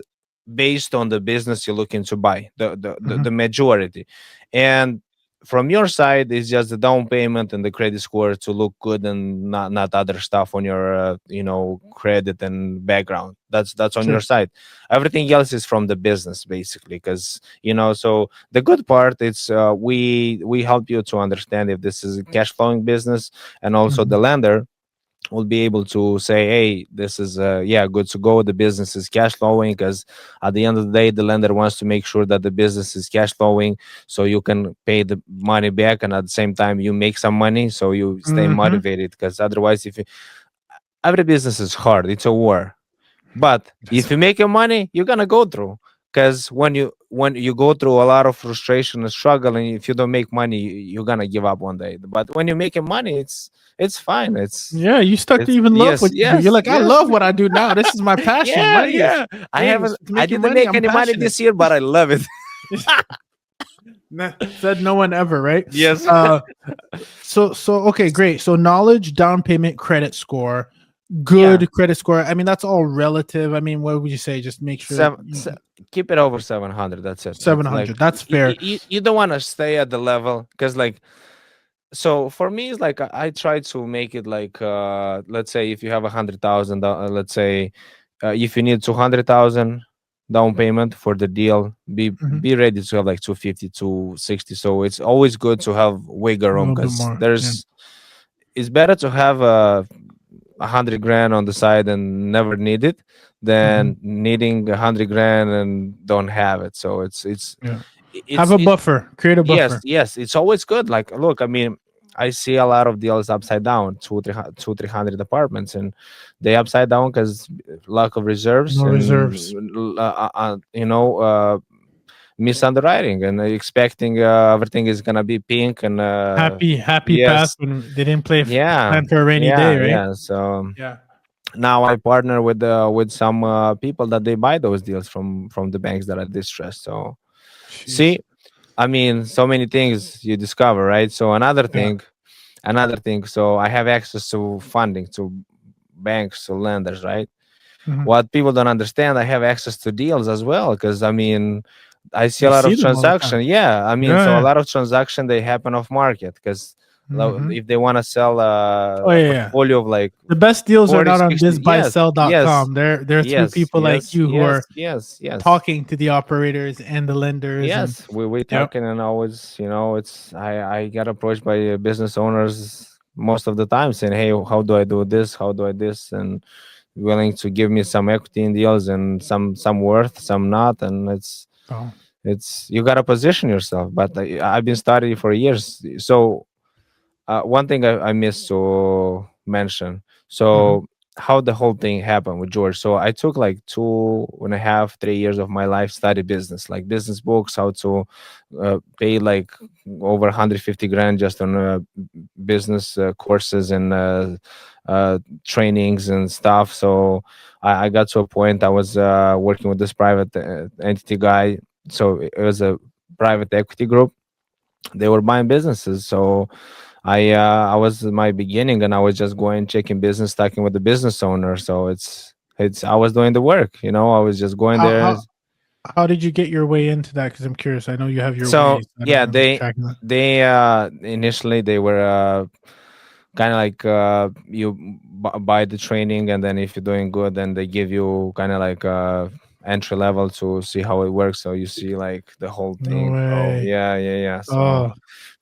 based on the business you're looking to buy, the Mhm. majority. And from your side is just the down payment and the credit score to look good and not other stuff on your credit and background. That's on your Sure. side. Everything else is from the business basically, because so the good part is we help you to understand if this is a cash flowing business, and also Mhm. the lender will be able to say, hey, this is good to go, the business is cash flowing, because at the end of the day the lender wants to make sure that the business is cash flowing, so you can pay the money back and at the same time you make some money, so you stay Mhm. motivated. Because otherwise, if you, every business is hard, it's a war. But That's if you make your money, you're gonna go through. Because when you go through a lot of frustration and struggle, and if you don't make money, you're gonna give up one day. But when you're making money, it's fine. yeah, you start to It's even love yes, what you do. You're yes, like, I yes, love what I do now. This is my passion. yeah, Money is yeah. I hey, haven't, I making didn't money. make I'm any money passionate. this year, but I love it. Said no one ever, right? Yes. Uh, so okay, great. So knowledge, down payment, credit score, Yeah, good credit score. I mean, that's all relative. I mean, what would you say? Just make sure seven, keep it over 700. That's it. seven That's like hundred. That's fair. you don't want to stay at the level, because like, so for me it's like I try to make it like let's say if you have 100,000, let's say if you need 200,000 down payment for the deal, be Mhm. be ready to have like 250, 260. So it's always good to have wiggle A room, little bit because more. Yeah. there's it's better to have 100 grand on the side and never need it Mhm. than needing 100 grand and don't have it. So Yeah. Have it's a it buffer. Create a yes, buffer. yes, it's always good. Like, look, I mean, I see a lot of deals upside down, 300 apartments, and they upside down because lack of reserves No reserves. and misunderwriting and expecting everything is gonna be pink and Happy path yes, when they didn't play yeah, plan for a rainy day, yeah, right? yeah. So Yeah. now I partner with some people that they buy those deals from the banks that are distressed. So Jeez. see, I mean, so many things you discover, right? So Yeah. another thing. So I have access to funding, to banks, to lenders, right? Mhm. What people don't understand, I have access to deals as well, because I mean, I see a You lot see of them all the transaction. time. Yeah, I mean, so a Yeah. lot of transaction they happen off market, because Mhm. if they want to sell Oh a yeah, yeah. portfolio of like The best deals are 40, not on 60, yes, yes, bizbuysell.com. They're through yes, people like yes, you who are yes, yes, yes. talking to the operators and the lenders and Yes, we yep. talking, and always, it's I get approached by business owners most of the time saying, "Hey, how do I do this? How do I this?" And willing to give me some equity in deals and some worth, some not, and Oh. it's you gotta position yourself. But I've been studying for years, so one thing I missed to mention. Mhm. So how the whole thing happened with George. So I took like 2.5, 3 years of my life study business, like business books, how to pay like over 150 grand just on business courses and trainings and stuff. So I got to a point I was working with this private entity guy. So it was a private equity group. They were buying businesses. So I was in my beginning, and I was just going checking business, talking with the business owner. So it's I was doing the work, I was just going How there. how how did you get your way into that? Because I'm curious. I know you have your So ways. I don't yeah, know. I'm just they tracking that. they initially they were kind of like you buy the training, and then if you're doing good, then they give you kind of like entry level to see how it works. So you see like the whole No thing. Oh way. yeah, yeah, yeah. So Oh,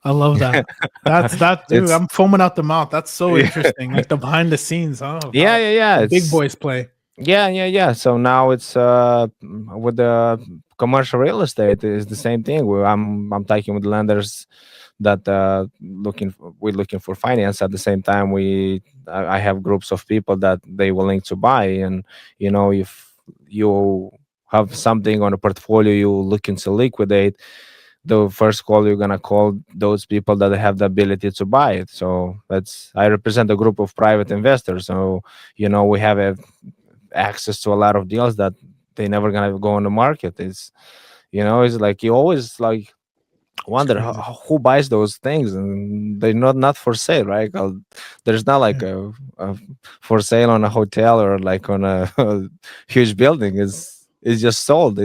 I love that. That's that, dude. it's I'm foaming out the mouth. That's so yeah, interesting. Like the behind the scenes, huh? Of yeah, how yeah, yeah. the big It's boys play. yeah, yeah, yeah. So now it's with the commercial real estate is the same thing. I'm talking with lenders that we're looking for finance. At the same time, I have groups of people that they willing to buy. And if you have something on a portfolio you looking to liquidate, the first call you're gonna call those people that have the ability to buy it. So that's I represent a group of private investors. So we have access to a lot of deals that they never gonna go on the market. It's like you always like It's wonder crazy. who buys those things, and they're not for sale, right? There's not like Yeah. a for sale on a hotel or like on a, huge building. It's just sold.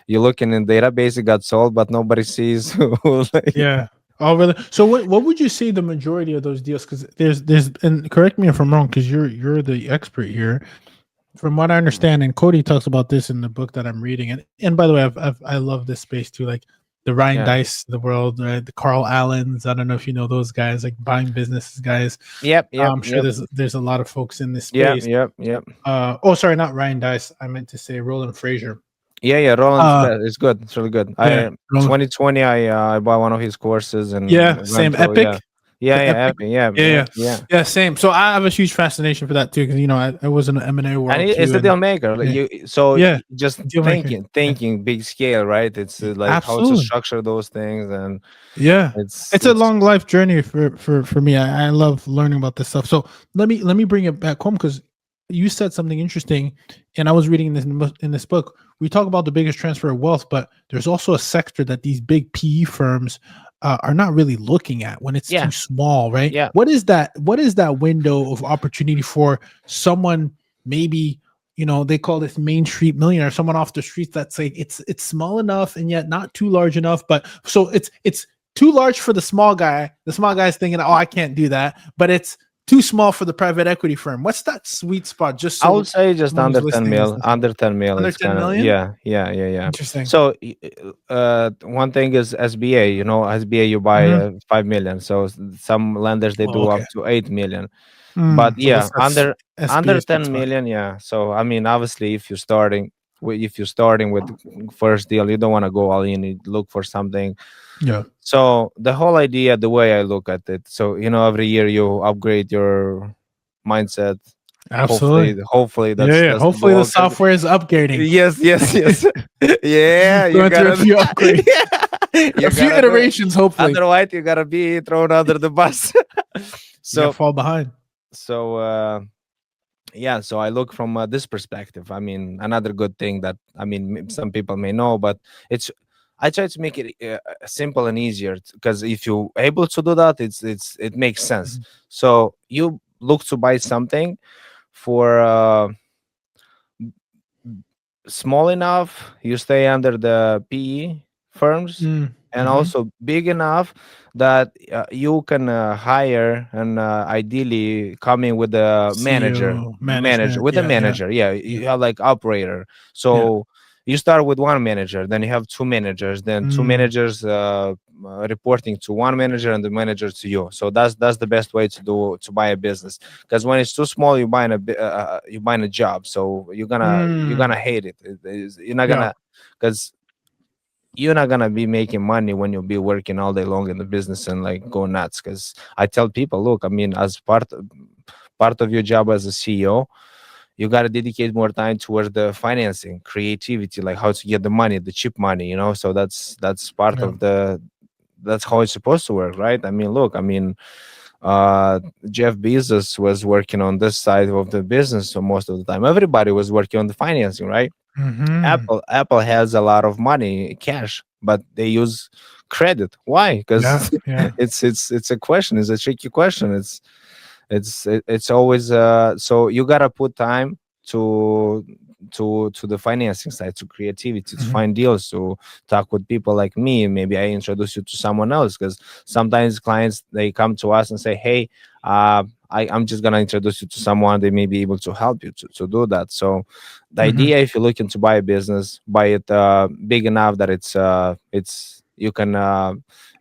You look in the database, it got sold, but nobody sees who like. Yeah. Oh, really? So, what would you say the majority of those deals? Because there's and correct me if I'm wrong, because you're the expert here. From what I understand, and Cody talks about this in the book that I'm reading, and by the way, I love this space too, like the Ryan Yeah. Dice, the world, right? The Carl Allens. I don't know if you know those guys, like buying businesses guys. Yep, yep, I'm sure yep, there's a lot of folks in this yep, space. yep, yep. Oh, sorry, not Ryan Dice. I meant to say Roland Frazier. Yeah, Roland's Uh, best. It's good. It's really good. yeah, I Roland. 2020 I bought one of his courses and Yeah, went same through. Yeah, Epic. yeah, The yeah, Epic. Epic, yeah, Yeah, yeah, yeah, yeah. yeah. Same. So I have a huge fascination for that too, because I was in the M&A And world it's too, the and deal maker. Like yeah, yeah, just deal maker. Yeah, thinking big scale, right? It's like how to absolutely. structure those things, and Yeah, it's it's a it's long life journey for me. I love learning about this stuff. So let me bring it back home, because you said something interesting, and I was reading this in this book. We talk about the biggest transfer of wealth, but there's also a sector that these big PE firms are not really looking at when it's too yeah, small, right? yeah. What is that? What is that window of opportunity for someone? Maybe they call this Main Street millionaire, someone off the streets that's like it's small enough and yet not too large enough, but so it's too large for the small guy. The small guy's thinking, "Oh, I can't do that," but it's too small for the private equity firm. What's that sweet spot? Just I would so say just someone who's under 10 listening is mil, under 10 mil. under It's 10 kind of, million. yeah, yeah, yeah, yeah. Interesting. So, one thing is SBA, SBA, you buy Hmm. 5 million. So some lenders, they Oh, do up okay. to 8 million. But So yeah, what's that under SBA sweet 10 spot? million, yeah. So I mean, obviously, if you're starting with first deal, you don't want to go all in. You look for something. Yeah, So the whole idea, the way I look at it, so every year you upgrade your mindset. absolutely. Hopefully Yeah, yeah. that's the Hopefully the goal. 'Cause software is upgrading. yes, yes, yes. Yeah, you Going through a gotta. few upgrades, Yeah, a you few gotta do it. iterations. Hopefully, Otherwise, you gotta be thrown under the bus. you got so, fall behind. so yeah. So I look from this perspective. I mean, another good thing that some people may know, but it's. I try to make it simple and easier because if you're able to do that, it makes sense. Mhm. So you look to buy something for small enough, you stay under the PE firms, and Mm-hmm. also big enough that you can hire and ideally come in with a CEO manager management. with a Yeah, yeah, manager. Yeah, yeah, you have like operator. yeah. So you start with one manager, then you have two managers, then two Mm, managers reporting to one manager and the manager to you. So that's the best way to buy a business, because when it's too small you buying a job, so you're gonna mm, hate it. You're not yeah. gonna, because you're not gonna be making money when you'll be working all day long in the business and like go nuts. Because I tell people, look, as part of your job as a CEO, you got to dedicate more time towards the financing, creativity, like how to get the money, the cheap money, so that's part Yeah. of that's how it's supposed to work, right? Look, uh Jeff Bezos was working on this side of the business, so most of the time everybody was working on the financing, right? Mm-hmm. Apple has a lot of money cash, but they use credit. Why? Yeah, Because yeah. it's a question, it's a tricky question. It's always so you gotta put time to to the financing side, to creativity, to Mhm. find deals, to talk with people like me. Maybe I introduce you to someone else, because sometimes clients, they come to us and say, hey, I'm just gonna introduce you to someone. They may be able to help you to do that. So the Hmm. idea, if you're looking to buy a business, buy it big enough that it's you can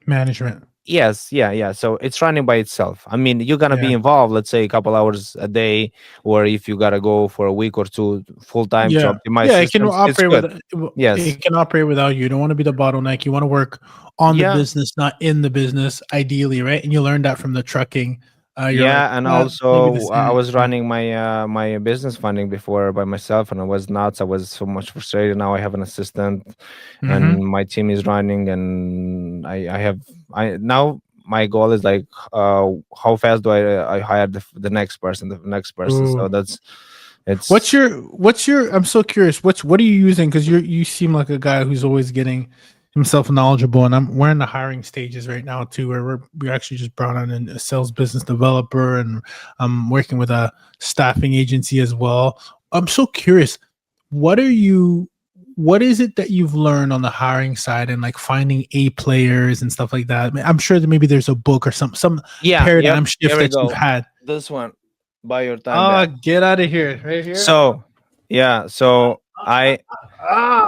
Management. yes, yeah, yeah. So it's running by itself. I mean, you're gonna be Yeah. involved, let's say a couple hours a day, or if you gotta go for a week or two full time to Yeah. optimize Yeah. It can systems, it's operate good. with Yes. it can operate without you. You don't want to be the bottleneck. You want to work on the Yeah. business, not in the business, ideally, right? And you learned that from the trucking. You're like, Yeah, and maybe the also I same. was running my business funding before by myself, and I was nuts. I was so much frustrated. Now I have an assistant, Mm-hmm. and my team is running, and I have I now my goal is like how fast do I hire the the next person. So Ooh. that's it's What's your I'm so curious. What are you using? Because you seem like a guy who's always getting himself knowledgeable. And we're in the hiring stages right now too, where we actually just brought on a sales business developer, and I'm working with a staffing agency as well. I'm so curious. What are you what is it that you've learned on the hiring side and like finding A players and stuff like that? I mean, I'm sure that maybe there's a book or some yeah, yep. paradigm Here shift we that you've go. had. This one, buy your time Oh, back. get out of here. Right here. So yeah, so I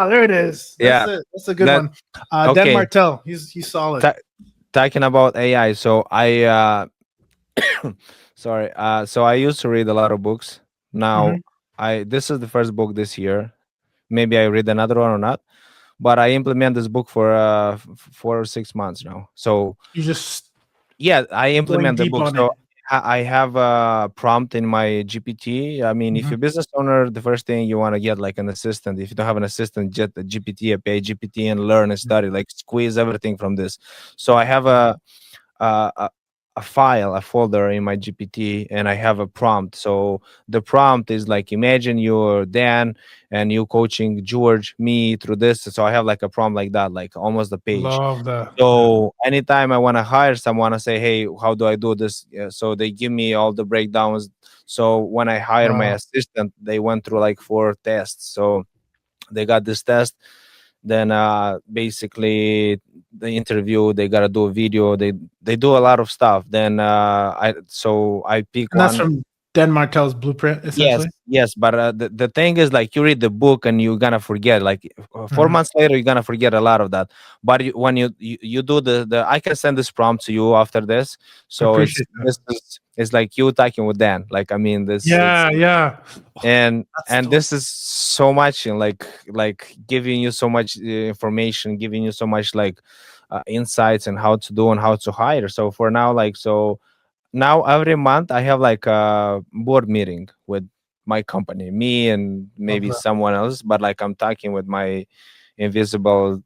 There it is. That's yeah it. That's a good that one. Dan okay. Martell. He's solid. Ta- Talking about AI, so I sorry, so I used to read a lot of books. Now Mhm. I this is the first book this year. Maybe I read another one or not, but I implement this book for 4 or 6 months now. So You just yeah, I going implement the deep book. on So it. I have a prompt in my GPT. I mean, if Mhm. you're a business owner, the first thing you want to get like an assistant. If you don't have an assistant, get the GPT, pay GPT, and learn and study. Like squeeze everything from this. So I have uh, a, a file, a folder in my GPT, and I have a prompt. So the prompt is like, imagine you're Dan and you coaching George, me through this. So I have like a prompt like that, like almost a page. Love that. Yeah. So anytime I want to hire someone, I say, hey, how do I do this? Yeah, so they give me all the breakdowns. So when I hire my Wow. assistant, they went through like 4 tests. So they got this test, then basically the interview, they gotta do a video, they do a lot of stuff. Then I pick And that's one. from Dan Martell's blueprint, Yes, essentially. yes, but the thing is, like, you read the book and you're gonna forget. Like, 4 months later, you're gonna forget a lot of that. But when you do the, I can send this prompt to you after this. I So appreciate that. this is it's like you talking with Dan. Like, I mean, this it's Yeah, yeah. Oh, that's and dope. this is so much, and like giving you so much information, giving you so much like insights and how to do and how to hire. So for now, like, so now every month I have like a board meeting with my company, me and Love maybe that. someone else, but like I'm talking with my invisible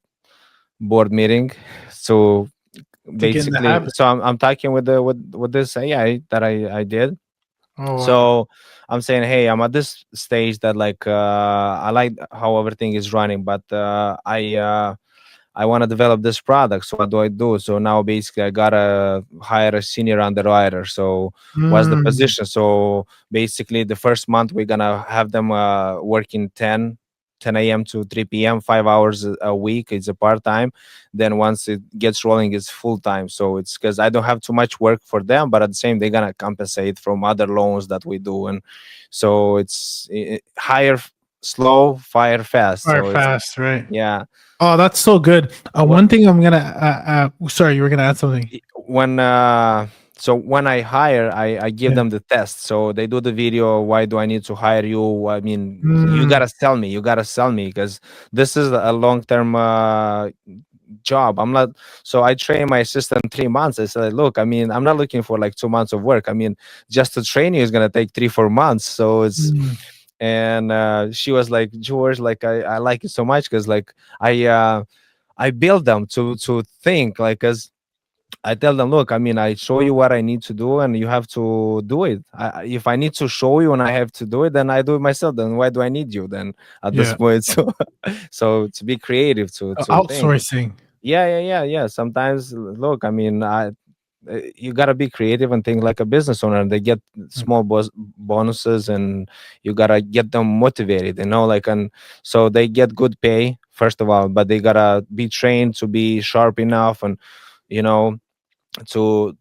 board meeting. So To get in the basically, habit. so I'm talking with the with this AI that I did. Oh wow. So I'm saying, hey, I'm at this stage that like I like how everything is running, but I want to develop this product. So what do I do? So now basically I gotta hire a senior underwriter. So what's the Mm, position? So basically the first month we're gonna have them working 10 a.m. to 3 p.m., 5 hours a week. It's a part time. Then once it gets rolling, it's full time. So it's because I don't have too much work for them, but at the same they're gonna compensate from other loans that we do, and so it's hire slow, fire fast. fire So it's fast, right? yeah. Oh, that's so good. What One thing I'm gonna sorry, you were gonna add something. when so when I hire, I give Yeah. them the test. So they do the video. Why do I need to hire you? I mean, you Mm, gotta sell me. You gotta sell me because this is a long term job. I'm not. So I train my assistant 3 months. I said, look, I mean, I'm not looking for like 2 months of work. I mean, just to train you is gonna take 3 4 months. So it's mm, and she was like, George, like I like it so much because like I build them to think like as I tell them, look, I mean, I show you what I need to do, and you have to do it. If I need to show you and I have to do it, then I do it myself. Then why do I need you? Then at this yeah. point, so so to be creative, to think, Outsourcing. yeah. Sometimes, look, I mean, you gotta be creative and think like a business owner. And they get Mm, small bonuses, and you gotta get them motivated. Like and so they get good pay first of all, but they gotta be trained to be sharp enough and you know to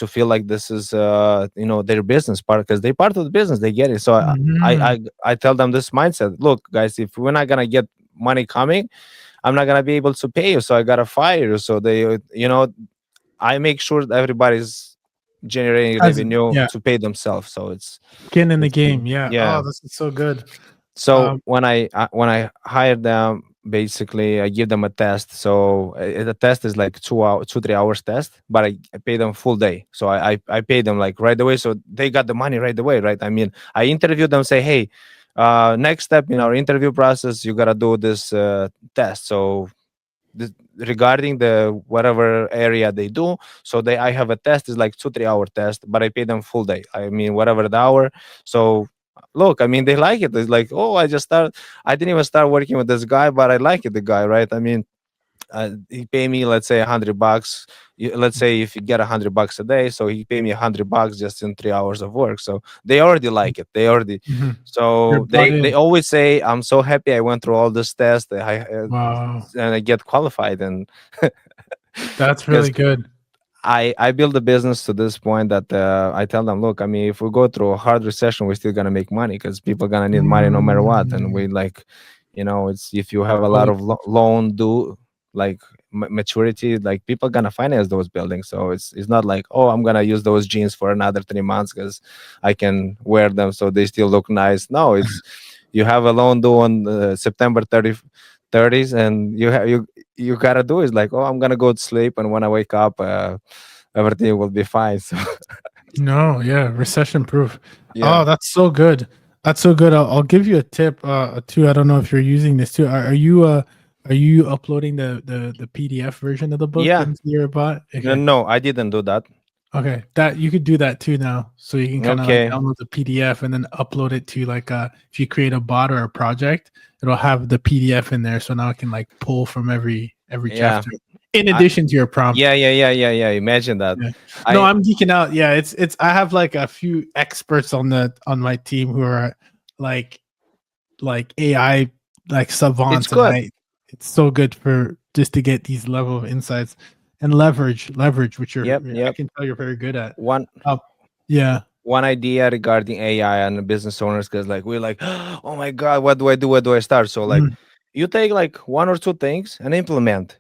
feel like this is their business part, because they're part of the business, they get it. So I Mhm. I, I tell them this mindset: look, guys, if we're not gonna get money coming, I'm not gonna be able to pay you, so I gotta fire you. So I make sure that everybody's generating As revenue yeah, to pay themselves. So skin in the it's game. Yeah. yeah. Oh, this is so good. So Um, when I hire them, basically I give them a test. So the test is like 2 hour, 2 3 hours test, but I pay them full day. So I pay them like right away, so they got the money right away, right? I mean, I interview them, say, hey, next step in our interview process, you gotta do this test. So regarding the whatever area they do, so I have a test is like 2 3 hour test, but I pay them full day, I mean whatever the hour. So look, I mean, they like it. It's like, oh, I didn't even start working with this guy, but I like it, the guy, right? I mean, he pay me, let's say, $100. Let's say if you get $100 a day, so he pay me $100 just in 3 hours of work. So they already like it. They already. mhm. You're So bought they in. always say, I'm so happy I went through all this test. Wow, And I get qualified, and that's because really good. I build a business to this point that I tell them, look, I mean, if we go through a hard recession, we're still gonna make money, because people gonna need money no matter what. And Mm, we like, it's if you have a lot totally. of loan due, like maturity, like people gonna finance those buildings. So it's not like, oh, I'm gonna use those jeans for another 3 months because I can wear them so they still look nice. No, it's you have a loan due on September 30th, and you gotta do is like, oh, I'm gonna go to sleep, and when I wake up, everything will be fine. So No, yeah, recession proof. yeah, Oh, that's so good. That's so good. I'll give you a tip too. I don't know if you're using this too. Are you uploading the PDF version of the book yeah. into your bot? No, Okay. no, I didn't do that. Okay. That you could do that too now. So you can kind of like Okay, download the PDF and then upload it to like if you create a bot or a project, it'll have the PDF in there. So now I can like pull from every yeah, chapter in I, addition to your prompt. yeah. Imagine that. Yeah. No, I I'm geeking out. Yeah, it's I have like a few experts on my team who are like like AI like It's savants, and good. I it's so good for just to get these level of insights and leverage, which Yep, I yep. can tell you're very good at. One Um, yeah. one idea regarding AI and business owners, because like we're like, oh my god, what do I do? Where do I start? So like, Mm, you take like one or two things and implement.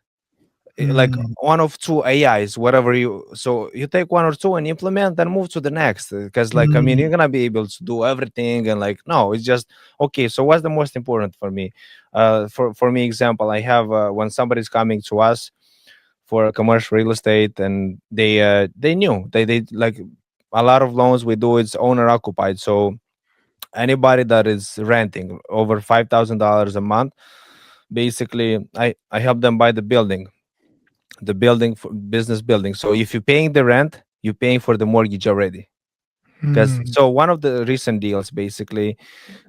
Like mm, one of two AIs, whatever you. So you take one or two and implement, and move to the next. Because like, I mean, mm, you're gonna be able to do everything, and like, no, it's just okay. So what's the most important for me? For me, example, I have when somebody's coming to us for a commercial real estate, and they knew they like a lot of loans we do it's owner occupied. So anybody that is renting over $5,000 a month, basically, I help them buy the building for business building. So if you're paying the rent, you're paying for the mortgage already. Because mm, so one of the recent deals, basically,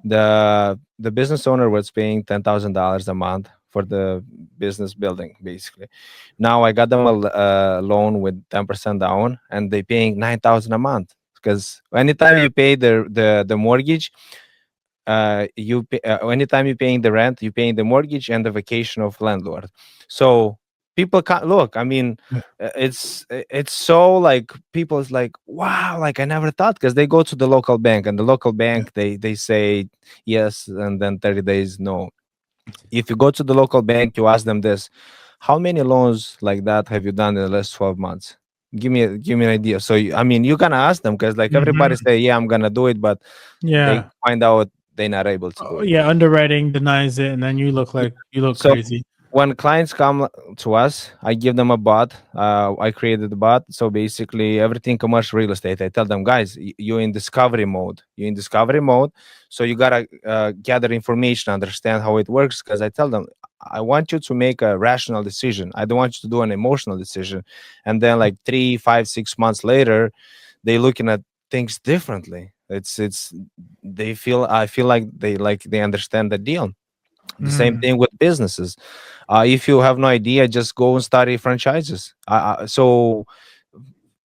the business owner was paying $10,000 a month for the business building. Basically, now I got them a loan with 10% down, and they paying 9,000 a month. Because anytime you pay the mortgage, anytime you're paying the rent, you're paying the mortgage and the vacation of landlord. So people can't look, I mean, yeah, it's so like people's like, wow, like I never thought, because they go to the local bank, and the local yeah. bank, they say yes, and then 30 days no. If you go to the local bank, you ask them this: how many loans like that have you done in the last 12 months? Give me an idea. So I mean, you gonna ask them, because like everybody Mhm. say, yeah, I'm gonna do it, but they Yeah. find out they're not able to do Oh, it. yeah, underwriting denies it, and then you look So crazy. when clients come to us, I give them a bot. I created the bot. So basically, everything commercial real estate. I tell them, guys, you're in discovery mode. You're in discovery mode. So you gotta gather information, understand how it works. Because I tell them, I want you to make a rational decision. I don't want you to do an emotional decision. And then, like 3, 5, 6 months later, they looking at things differently. It's they feel I feel like they understand the deal. The same Mm, thing with businesses. If you have no idea, just go and study franchises. So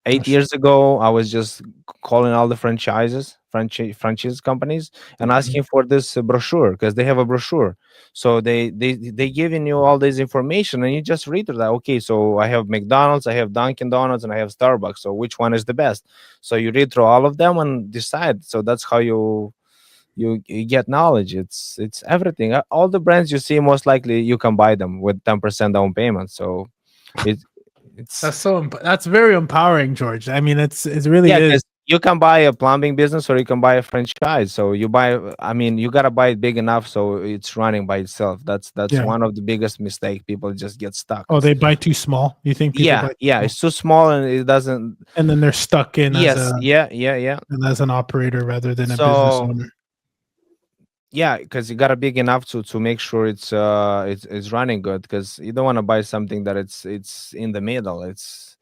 eight that's years ago, I was just calling all the franchises. franchise companies and asking for this brochure, because they have a brochure. So they giving you all this information, and you just read through that. Okay, so I have McDonald's, I have Dunkin' Donuts, and I have Starbucks. So which one is the best? So you read through all of them and decide. So that's how you get knowledge. It's everything. All the brands you see, most likely you can buy them with 10% down payment. So it it's That's very empowering, George. I mean, it really yeah, is. because you can buy a plumbing business or you can buy a franchise. So you buy, I mean, you gotta buy it big enough so it's running by itself. That's Yeah. one of the biggest mistake. People just get stuck. Oh, they buy too small. You think people buy Yeah, too yeah, small? it's too small and it doesn't. And then they're stuck in Yes, yeah, yeah, yeah. as an operator rather than a business So owner. yeah, because you got to big enough to make sure it's running good, because you don't want to buy something that it's in the middle. It's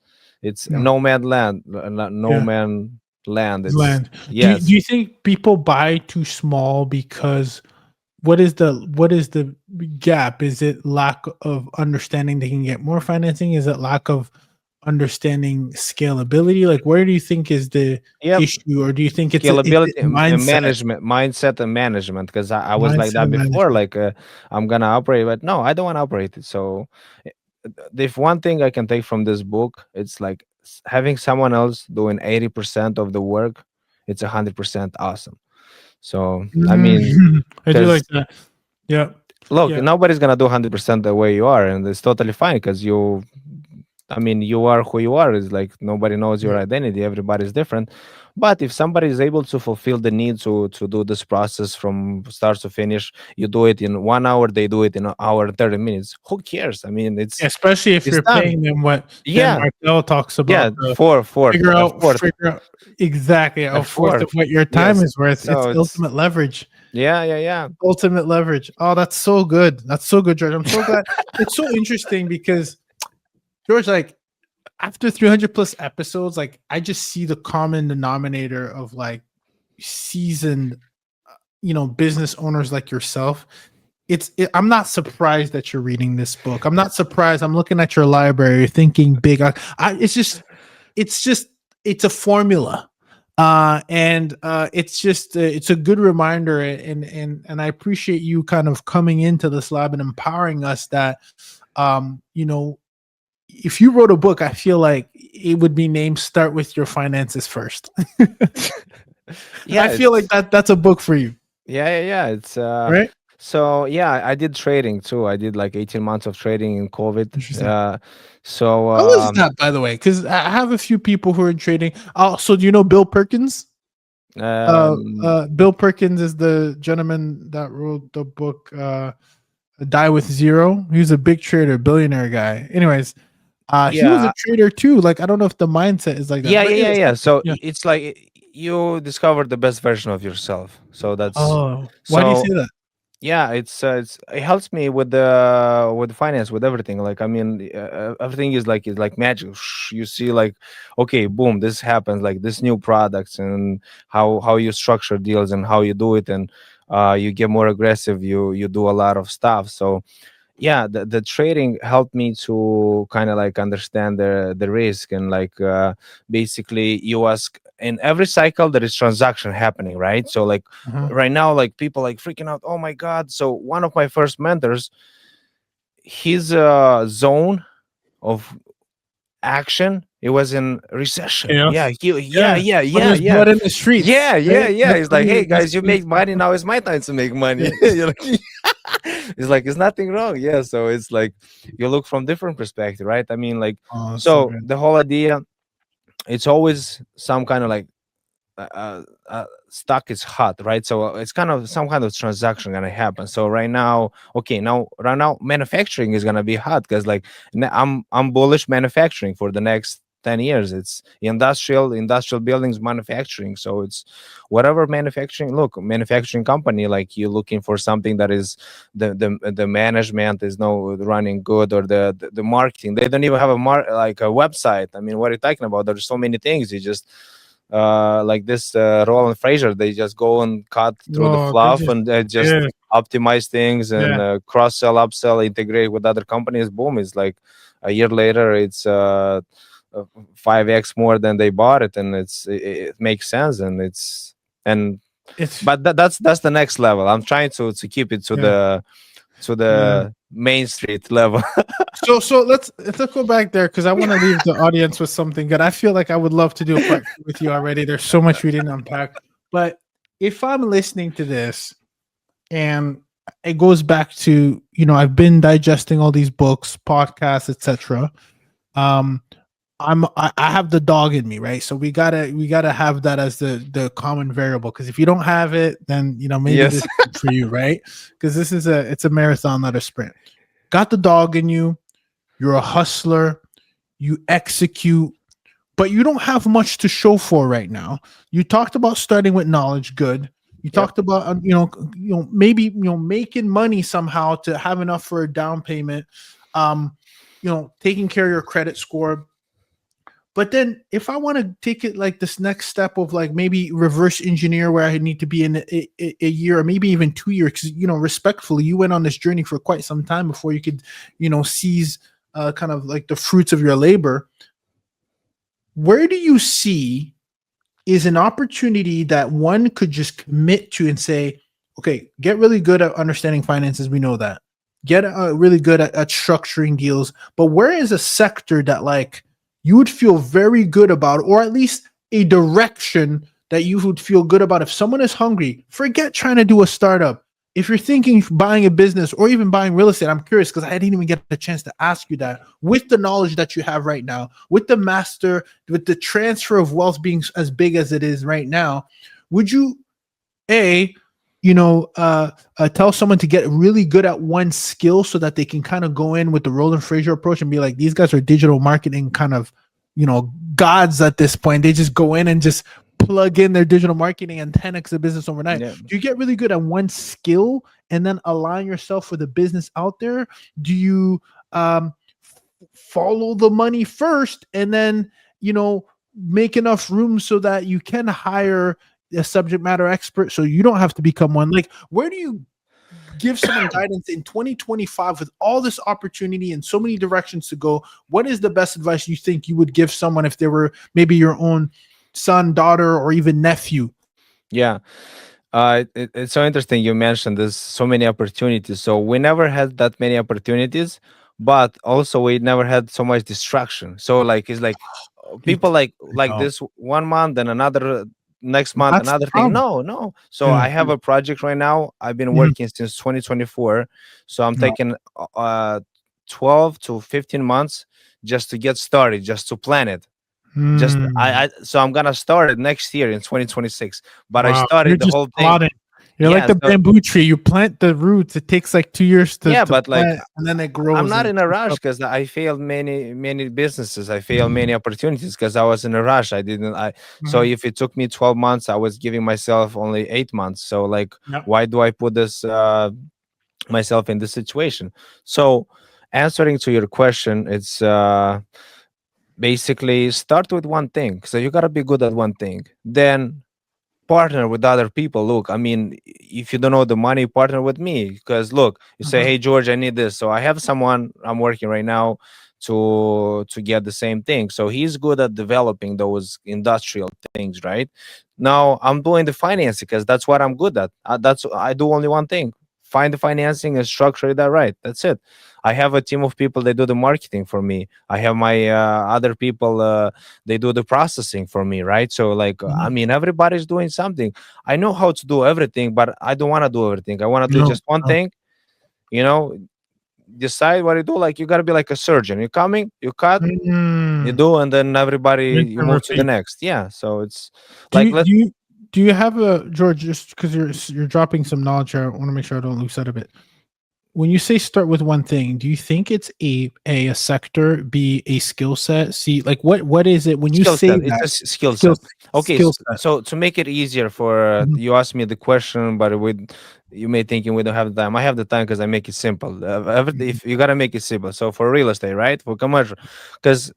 No. no man land, no Yeah. man land. It's Land. Do yes. you think people buy too small because what is the gap? Is it lack of understanding they can get more financing? Is it lack of understanding scalability? Like, where do you think is the Yep. issue, or do you think it's Scalability and mindset, management, mindset and management, because I was like mindset that and before, management? like I'm gonna operate, but no, I don't want to operate it. So if one thing I can take from this book, it's like having someone else doing 80% of the work, it's 100% awesome. So I mean, I do because like that. Yeah, look, yeah, nobody's gonna do 100% the way you are, and it's totally fine, because I mean, you are who you are. It's like nobody knows your yeah. identity. Everybody's different. But if somebody is able to fulfill the need to do this process from start to finish, you do it in 1 hour. They do it in an hour and 30 minutes. Who cares? I mean, Especially if it's you're done. paying them what Dan Yeah, Martell talks yeah. about, Fourth, a fourth, figure out exactly a a fourth of fourth. what your time Yes. is worth. It's So it's ultimate leverage. yeah, yeah, yeah. Ultimate leverage. Oh, that's so good. That's so good, George. I'm so glad. It's so interesting because George, like, after 300 plus episodes, like, I just see the common denominator of like seasoned, business owners like yourself. I'm not surprised that you're reading this book. I'm not surprised. I'm looking at your library, thinking big. It's just it's a formula, and it's a good reminder, and I appreciate you kind of coming into this lab and empowering us that, um you know if you wrote a book, I feel like it would be named "Start with Your Finances First." I Yeah, feel like that's a book for you, yeah, yeah, yeah. It's right? so yeah, I did trading too. I did like 18 months of trading in COVID. Interesting. So How is that, by the way? Because I have a few people who are in trading. So do you know Bill Perkins? um Bill Perkins is the gentleman that wrote the book Die with Zero. He was a big trader, billionaire guy. Anyways, he was a yeah, trader too. Like, I don't know if the mindset is like that, yeah, but yeah, yeah, anyways, yeah. So yeah. it's like you discover the best version of yourself. So that's Oh, why do you so say that? yeah, it helps me with the finance, with everything. Like I mean, everything is like magic. You see, like, okay, boom, this happens, like this new products, and how you structure deals and how you do it, and you get more aggressive. You do a lot of stuff. So yeah, the trading helped me to kind of like understand the risk, and like basically you ask in every cycle there is transaction happening, right? So like Uh-huh. right now, like people like freaking out, oh my god. So one of my first mentors, his zone of action, it was in recession. Yeah, Chaos. yeah, Yeah. yeah, When yeah, there's yeah, blood in the streets, yeah, yeah, right? yeah. It's like, hey That's guys, you when make it's money now, it's my time to make money. yeah. You're like, it's like it's nothing wrong. Yeah, so it's like you look from different perspective, right? I mean, like, Oh, that's so so good. the whole idea, it's always some kind of like stock is hot, right? So it's kind of some kind of transaction gonna happen. So right now, okay, now right now manufacturing is gonna be hot, because like I'm bullish manufacturing for the next 10 years. It's industrial buildings, manufacturing. So it's whatever manufacturing, look, manufacturing company, like you're looking for something that is the management is no running good, or the marketing, they don't even have like a website. I mean, what are you talking about? There's so many things. You just like this Roland Fraser, they just go and cut through the Oh, they fluff, just and just yeah, optimize things, and yeah. cross sell, upsell, integrate with other companies. Boom! It's like a year later, it's 5x more than they bought it, and it makes sense, and it's And It's but that's the next level. I'm trying to keep it to yeah, yeah. the main street level. So let's go back there because I want to leave the audience with something good. I feel like I would love to do a part two with you already. There's so much we didn't unpack. But if I'm listening to this and it goes back to, I've been digesting all these books, podcasts, etc. Um, I have the dog in me, right? So we gotta have that as the common variable, because if you don't have it, then maybe this Yes. is for you, right? Because it's a marathon, not a sprint. Got the dog in you. You're a hustler. You execute, but you don't have much to show for right now. You talked about starting with knowledge. Good. You Yep. talked about maybe making money somehow to have enough for a down payment. Taking care of your credit score. But then if I want to take it like this next step of like maybe reverse engineer where I need to be in a year or maybe even 2 years, because respectfully, you went on this journey for quite some time before you could seize kind of like the fruits of your labor. Where do you see is an opportunity that one could just commit to and say, okay, get really good at understanding finances. We know that. Get really good at structuring deals. But where is a sector that like you would feel very good about, or at least a direction that you would feel good about? If someone is hungry, forget trying to do a startup. If you're thinking buying a business or even buying real estate, I'm curious because I didn't even get the chance to ask you that. With the knowledge that you have right now, with the transfer of wealth being as big as it is right now, would you tell someone to get really good at one skill so that they can kind of go in with the Roland Fraser approach and be like, these guys are digital marketing kind of, gods at this point. They just go in and just plug in their digital marketing and 10x the business overnight. Yeah. Do you get really good at one skill and then align yourself with the business out there? Do you follow the money first and then, make enough room so that you can hire a subject matter expert so you don't have to become one? Like, where do you give someone guidance in 2025 with all this opportunity and so many directions to go? What is the best advice you think you would give someone if they were maybe your own son, daughter, or even nephew? Yeah. It's so interesting you mentioned there's so many opportunities. So we never had that many opportunities, but also we never had so much distraction. So like it's like people like No, this 1 month and another next month that's the another thing. problem. No. So Yeah. I have a project right now. I've been Mhm. working since 2024. So I'm No. taking 12 to 15 months just to get started, just to plan it. Just Mm. I so I'm gonna start it next year in 2026. But I Wow, you're started the just whole thing. plotting. You're like Yeah. the So bamboo tree. You plant the roots. It takes like 2 years to, yeah, to but like plant, and then it I'm grows not and in a shoots rush up. because I failed many businesses. I failed many opportunities because I was in a rush. I didn't. I So Mhm. if it took me 12 months, I was giving myself only 8 months. So like, Yep. why do I put this myself in this situation? So answering to your question, it's basically start with one thing. So you gotta be good at one thing. Then partner with other people. Look, I mean, if you don't know the money, partner with me. Because look, you say, Mhm. hey George, I need this. So I have someone I'm working right now to get the same thing. So he's good at developing those industrial things, right? Now I'm doing the financing because that's what I'm good at. I do only one thing: find the financing and structure that right. That's it. I have a team of people. They do the marketing for me. I have my other people. They do the processing for me, right? So like, I Mhm. mean, everybody's doing something. I know how to do everything, but I don't want to do everything. I want to do No, just one no. thing. You know, decide what you do. Like you got to be like a surgeon. You're coming, you cut, you Mm. do, and then everybody Rinse you and move to the repeat. next. Yeah. So it's Do like you let do you do you have a George? Just because you're dropping some knowledge here, I want to make sure I don't lose sight of it. When you say start with one thing, do you think it's a sector, B a skill set, C like what is it when you skill say set. It's that a skill skill set. Okay. skill set? So to make it easier for Mhm. you asked me the question, but with you may thinking we don't have the time. I have the time because I make it simple. Mhm. If you gotta make it simple. So for real estate, right? For commercial, because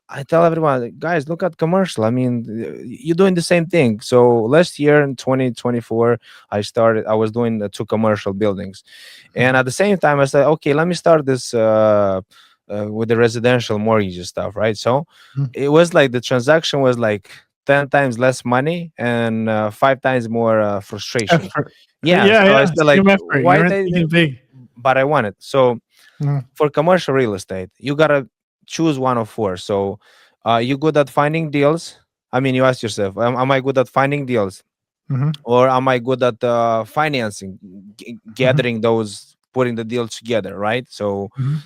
I tell everyone, guys, look at commercial. I mean, you're doing the same thing. So last year in 2024, I was doing two commercial buildings. And Mhm. at the same time, I said, okay, let me start this with the residential mortgage stuff, right? So Mhm. it was like the transaction was like 10 times less money and 5 times more frustration. Effort. Yeah, Yeah, so I yeah. feel like Same effort. You why aren't they, thinking big. but I want it. So Mm, for commercial real estate, you gotta choose one of four. So you good at finding deals? I mean, you ask yourself, am I good at finding deals, mhm, or am I good at financing, mhm, gathering those, putting the deals together, right? So mhm,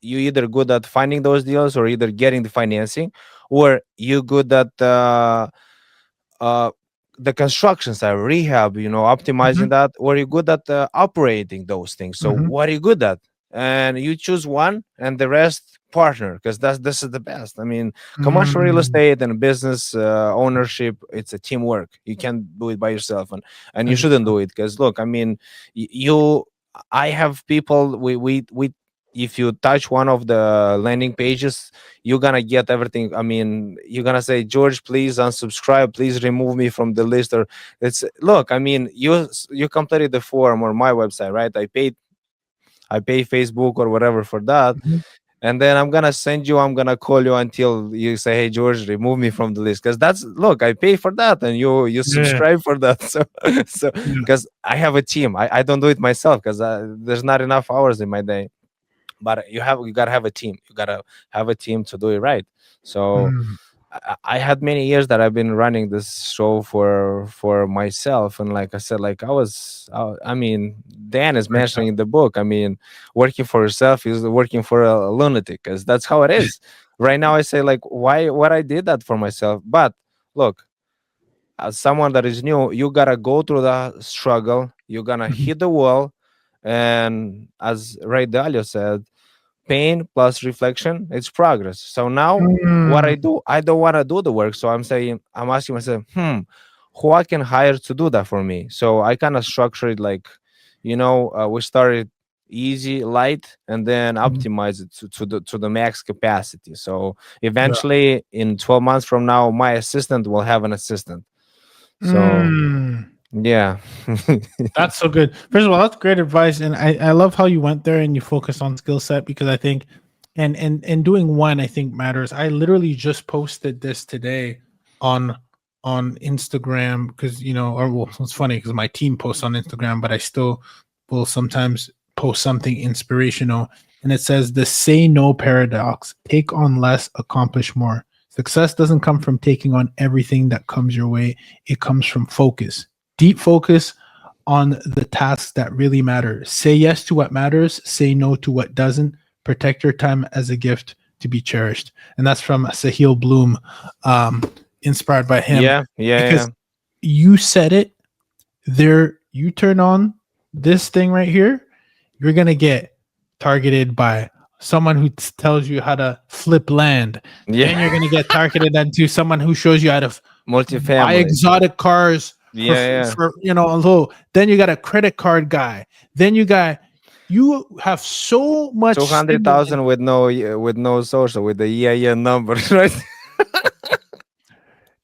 you either good at finding those deals or either getting the financing, or you good at uh, the construction side, rehab, optimizing mhm, that, or you good at operating those things. So mhm, what are you good at? And you choose one, and the rest partner, because this is the best. I mean, commercial real mm. estate and business ownership, it's a teamwork. You can't do it by yourself, and you I shouldn't know. do it, because look, I mean, you, I have people, we if you touch one of the landing pages, you're gonna get everything. I mean, you're gonna say, George, please unsubscribe, please remove me from the list. Or it's, look, I mean, you completed the form on my website, right? I pay Facebook or whatever for that. Mhm. And then I'm gonna call you until you say, hey, George, remove me from the list. Because that's, look, I pay for that, and you Yeah, subscribe for that. So so yeah. because I have a team, I don't do it myself, because there's not enough hours in my day. But you gotta have a team, you gotta have a team to do it right. So Mm, I had many years that I've been running this show for myself, and like I said, like I mean, Dan is my God. mentioning in the book. I mean, working for yourself is working for a lunatic, because that's how it is. Right now, I say, like, why, what I did that for myself. But look, as someone that is new, you gotta go through the struggle. You're gonna Mhm. hit the wall, and as Ray Dalio said, pain plus reflection, it's progress. So now what I Mm, do, I don't want to do the work, so I'm asking myself, who I can hire to do that for me. So I kind of structure it like, we started easy, light, and then mhm. optimize it to the max capacity. So Yeah. eventually in 12 months from now, my assistant will have an assistant. So Mm. yeah. That's so good. First of all, that's great advice, and I love how you went there and you focus on skill set, because I think, and doing one, I think, matters. I literally just posted this today on on Instagram, because or, well, it's funny because my team posts on Instagram, but I still will sometimes post something inspirational, and it says the say no paradox: take on less, accomplish more. Success doesn't come from taking on everything that comes your way; it comes from focus, deep focus on the tasks that really matter. Say yes to what matters, say no to what doesn't. Protect your time as a gift to be cherished. And that's from Sahil Bloom, um, inspired by him. Yeah, yeah, yeah. Because you said it there, you turn on this thing right here, you're going to get targeted by someone who tells you how to flip land. Then you're Yeah. going to get targeted into someone who shows you how to buy Multifamily. exotic cars for Yeah, yeah. a low. Then you got a credit card guy. Then you have so much stimulus. 200,000 with no social, with the EIN number, right?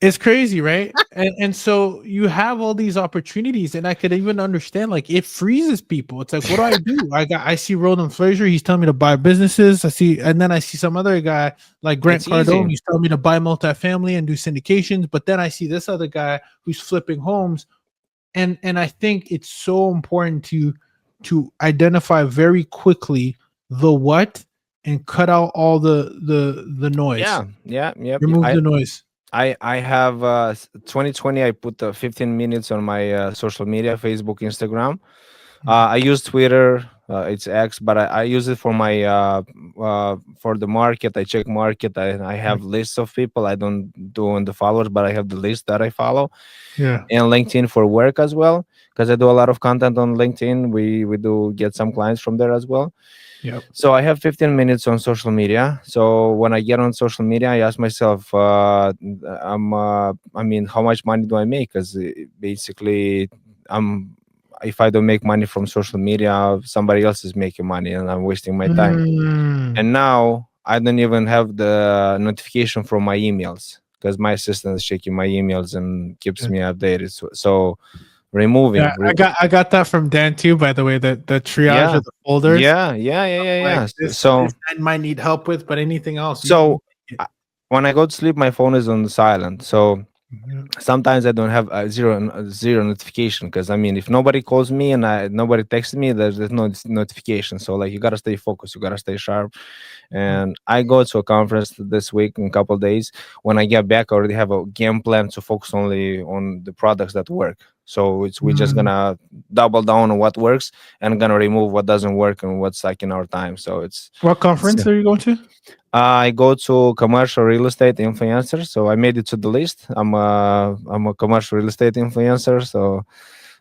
It's crazy, right? And so you have all these opportunities, and I could even understand, like, it freezes people. It's like, what do I do? I see Roland Frazier, he's telling me to buy businesses. And then I see some other guy like Grant It's Cardone, easy. he's telling me to buy multifamily and do syndications. But then I see this other guy who's flipping homes, and I think it's so important to identify very quickly the what and cut out all the noise. Yeah, yeah, yep. Remove the noise. I have 2020. I put 15 minutes on my social media, Facebook, Instagram. I use Twitter. It's X, but I use it for my for the market. I check market. I have lists of people. I don't do on the followers, but I have the list that I follow, Yeah. and LinkedIn for work as well, because I do a lot of content on LinkedIn. We do get some clients from there as well. Yep. So I have 15 minutes on social media. So when I get on social media, I ask myself, I mean, how much money do I make? Because basically, I'm if I don't make money from social media, somebody else is making money, and I'm wasting my time. Mm. And now I don't even have the notification from my emails, because my assistant is checking my emails and keeps Yeah. me updated. So Yeah, removing, I got that from Dan too, by the way, the triage yeah, of the folders. yeah, yeah, yeah, yeah, Like yeah. this So I might need help with, but anything else, you so make it. I- when I go to sleep, my phone is on silent. So Yeah. Sometimes I don't have zero notification, because I mean, if nobody calls me and nobody texts me, there's no notification. So like, you gotta stay focused, you gotta stay sharp. And I go to a conference this week in a couple of days. When I get back, I already have a game plan to focus only on the products that work. So we're just Mm. gonna double down on what works and gonna remove what doesn't work and what's like in our time. So What it's conference are you going to? I go to commercial real estate influencer, so I made it to the list. I'm a commercial real estate influencer. So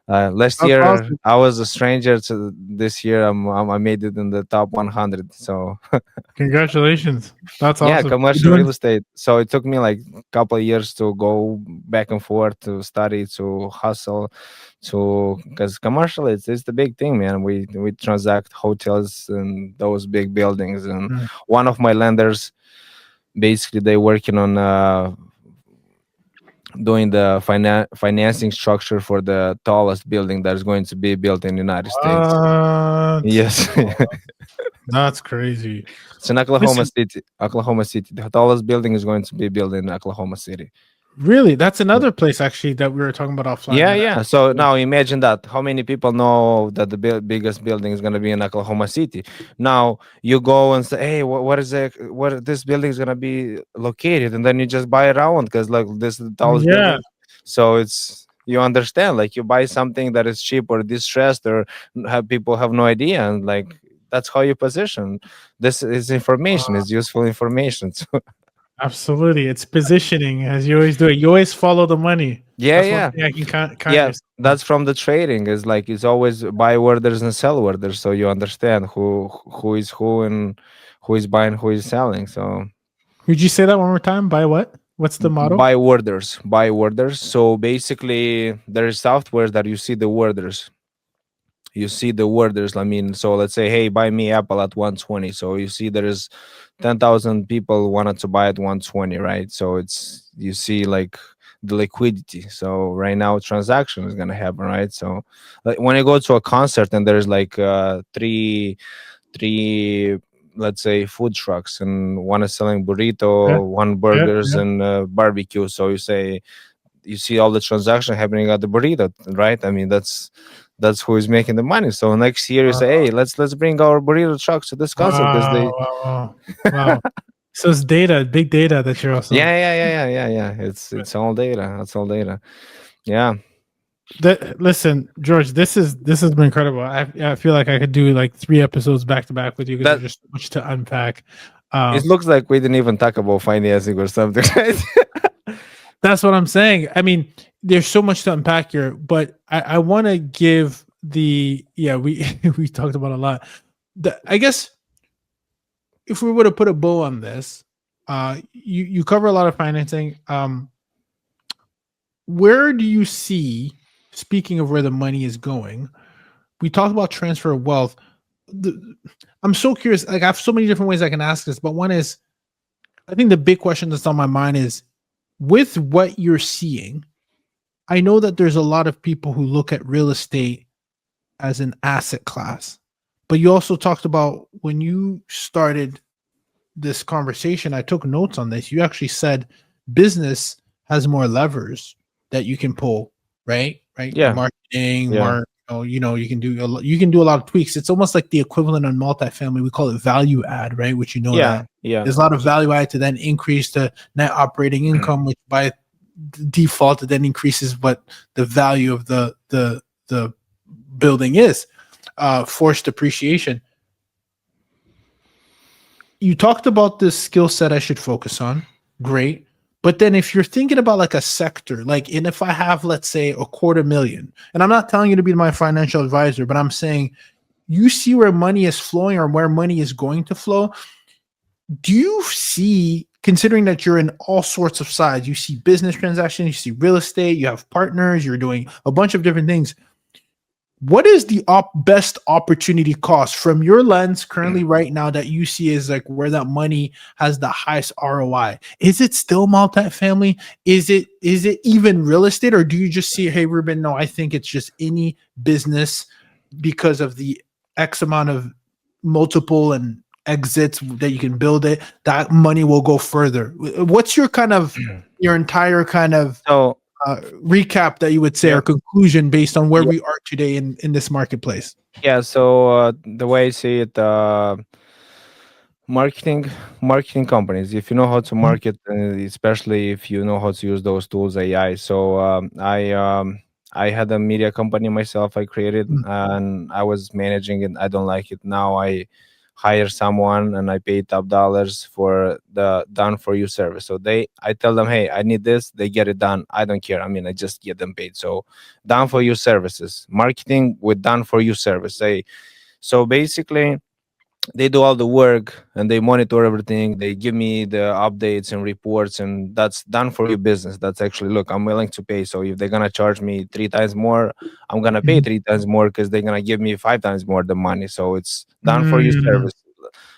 last That's year awesome. I was a stranger. To this year, I made it in the top 100. So Congratulations. That's yeah, awesome. You commercial real doing? estate. So it took me like a couple of years to go back and forth, to study, to hustle, to because commercial it's the big thing, man. We transact hotels and those big buildings. And Mm. one of my lenders, basically, they working on doing the financing structure for the tallest building that is going to be built in the United States. What? Yes. That's crazy. It's in Oklahoma Listen, City. Oklahoma City. The tallest building is going to be built in Oklahoma City. really, that's another place actually that we were talking about offline. Yeah, That yeah. So now imagine that. How many people know that the biggest building is going to be in Oklahoma City? Now you go and say, "Hey, what is it? Where this building is going to be located?" And then you just buy around, because like this is the tallest yeah, building. So it's, you understand, like, you buy something that is cheap or distressed, or have people have no idea, and like, that's how you position. This is information. uh, It's useful information. So, absolutely. It's positioning as you always do it. You always follow the money. yeah, That's one yeah. thing I can count Yeah, yourself on. that's from the trading. Is like, it's always buy orders and sell orders, so you understand who is who, and who is buying, who is selling. So Would you say that one more time? By what? What's the motto? buy orders. So basically, there is software that you see the orders. You see the orders. I mean, so let's say, hey, buy me Apple at 120. So you see there is 10,000 people wanted to buy at 120, right? So it's, you see like the liquidity. So right now transaction is going to happen, right? So like when you go to a concert and there's like three, let's say, food trucks, and one is selling Yeah, burrito, one yeah, burgers, yeah. and barbecue. So you say, you see all the transaction happening at the burrito, right? I mean, that's who is making the money. So next year you say, hey, let's bring our burrito trucks to this concert, because Wow, they, wow, wow, wow. So it's data, big data that you're also. yeah. It's all data. That's all data. Yeah. That, listen, George, this has been incredible. I feel like I could do like 3 episodes back to back with you because That, there's just so much to unpack. it Um, looks like we didn't even talk about financing or something, right? that's what I'm saying. I mean, there's so much to unpack here, but I want to give the we we talked about a lot. I guess if we were to put a bow on this, you cover a lot of financing. Where do you see? Speaking of where the money is going, we talked about transfer of wealth. I'm so curious. Like, I have so many different ways I can ask this, but one is, I think the big question that's on my mind is, with what you're seeing, I know that there's a lot of people who look at real estate as an asset class, but you also talked about when you started this conversation, I took notes on this. You actually said business has more levers that you can pull, right? Right. Yeah. Marketing, Yeah. you can do you can do a lot of tweaks. It's almost like the equivalent on multifamily. We call it value add, right? Which you know Yeah. that Yeah. there's a lot of value add to then increase the net operating income, which by default it then increases what the value of the building is. Forced appreciation. You talked about this skill set I should focus on. Great. But then if you're thinking about like a sector, like, and if I have, let's say, 250,000, and I'm not telling you to be my financial advisor, but I'm saying you see where money is flowing or where money is going to flow. Do you see, considering that you're in all sorts of sides, you see business transactions, you see real estate, you have partners, you're doing a bunch of different things. What is the best opportunity cost from your lens currently right now that you see is like where that money has the highest ROI? Is it still multifamily? Is it even real estate? Or do you just see, hey, Ruben, no, I think it's just any business because of the X amount of multiple and exits that you can build it, that money will go further. What's your kind of your entire kind of So recap that you would say, yeah, or conclusion based on where yeah, we are today in this marketplace? yeah. So the way I see it, marketing marketing companies, if you know how to Mhm. market, especially if you know how to use those tools, AI. So I had a media company myself, I created, Mm. and I was managing it. I don't like it now. I hire someone and I pay top dollars for the done for you service. So I tell them, hey, I need this, they get it done. I don't care, I mean, I just get them paid. So done for you services, marketing with done for you service. So basically they do all the work and they monitor everything. They give me the updates and reports, and that's done for you business. That's actually, look, I'm willing to pay. So if they're gonna charge me 3 times more, I'm gonna pay Mhm. 3 times more because they're gonna give me 5 times more the money. So it's done for you Mm. service.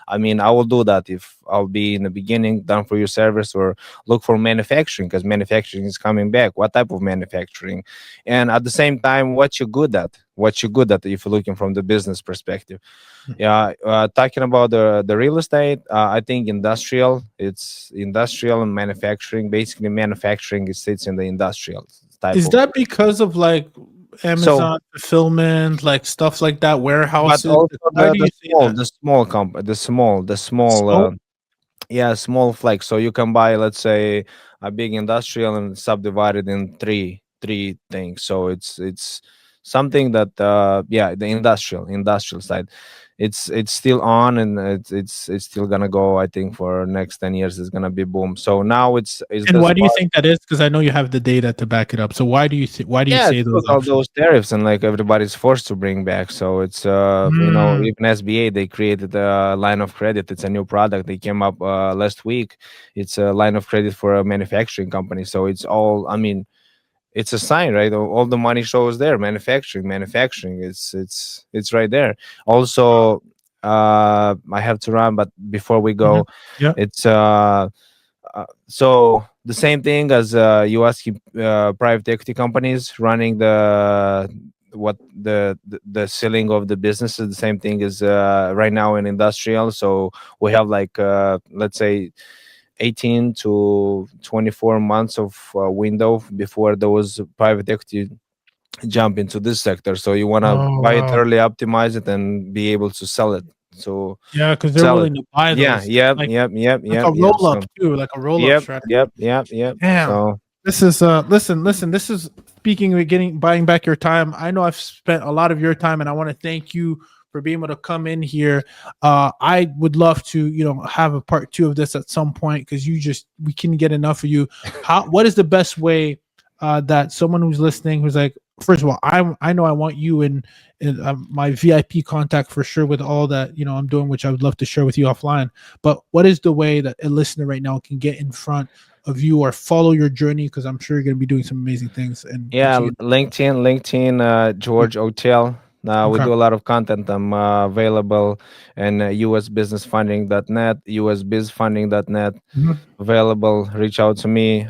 I mean, I will do that if I'll be in the beginning done for your service, or look for manufacturing because manufacturing is coming back. What type of manufacturing? And at the same time, what you're good at. What you're good at if you're looking from the business perspective. Yeah, talking about the real estate, I think industrial. It's industrial and manufacturing. Basically, manufacturing it sits in the industrial type Is of. that because of like So, Amazon fulfillment, like stuff like that, but warehouses? also Like, why do you say that? the small the small So yeah, small flex. So you can buy, let's say, a big industrial and subdivided in three things. So it's something that yeah, the industrial side. It's still on, and it's still gonna go. I think for next 10 years it's gonna be boom. So now it's and this why do you part. think that is? Because I know you have the data to back it up. So why do you Yeah, say it's those because all options? those tariffs and like everybody's forced to bring back. So it's Mm. even SBA, they created a line of credit. It's a new product. They came up last week. It's a line of credit for a manufacturing company. So it's all, I mean, it's a sign, right? All the money shows there. Manufacturing. It's right there. Also, I have to run, but before we Mhm. go, Yeah. it's so the same thing as you asking private equity companies running the ceiling of the business is the same thing as right now in industrial. So we have like let's say 18 to 24 months of window before those private equity jump into this sector. So you want to Oh buy it wow. early, optimize it, and be able to sell it. So Yeah, because they're sell it. willing to buy Yeah, those. yep, Like yep, yep, like yep, a yep. roll up So too, like a roll up yep, strategy. yep, yep, yep. Damn. So This is listen, this is speaking of buying back your time. I know I've spent a lot of your time and I want to thank you for being able to come in here. I would love to, have a part two of this at some point because we can get enough of you. What is the best way that someone who's listening who's like, first of all, I know I want you in my VIP contact for sure with all that I'm doing, which I would love to share with you offline. But what is the way that a listener right now can get in front of you or follow your journey? Because I'm sure you're going to be doing some amazing things and yeah, continue. LinkedIn, George Otel. We Okay. do a lot of content. I'm available in usbusinessfunding.net, usbizfunding.net. Mhm. Available. Reach out to me.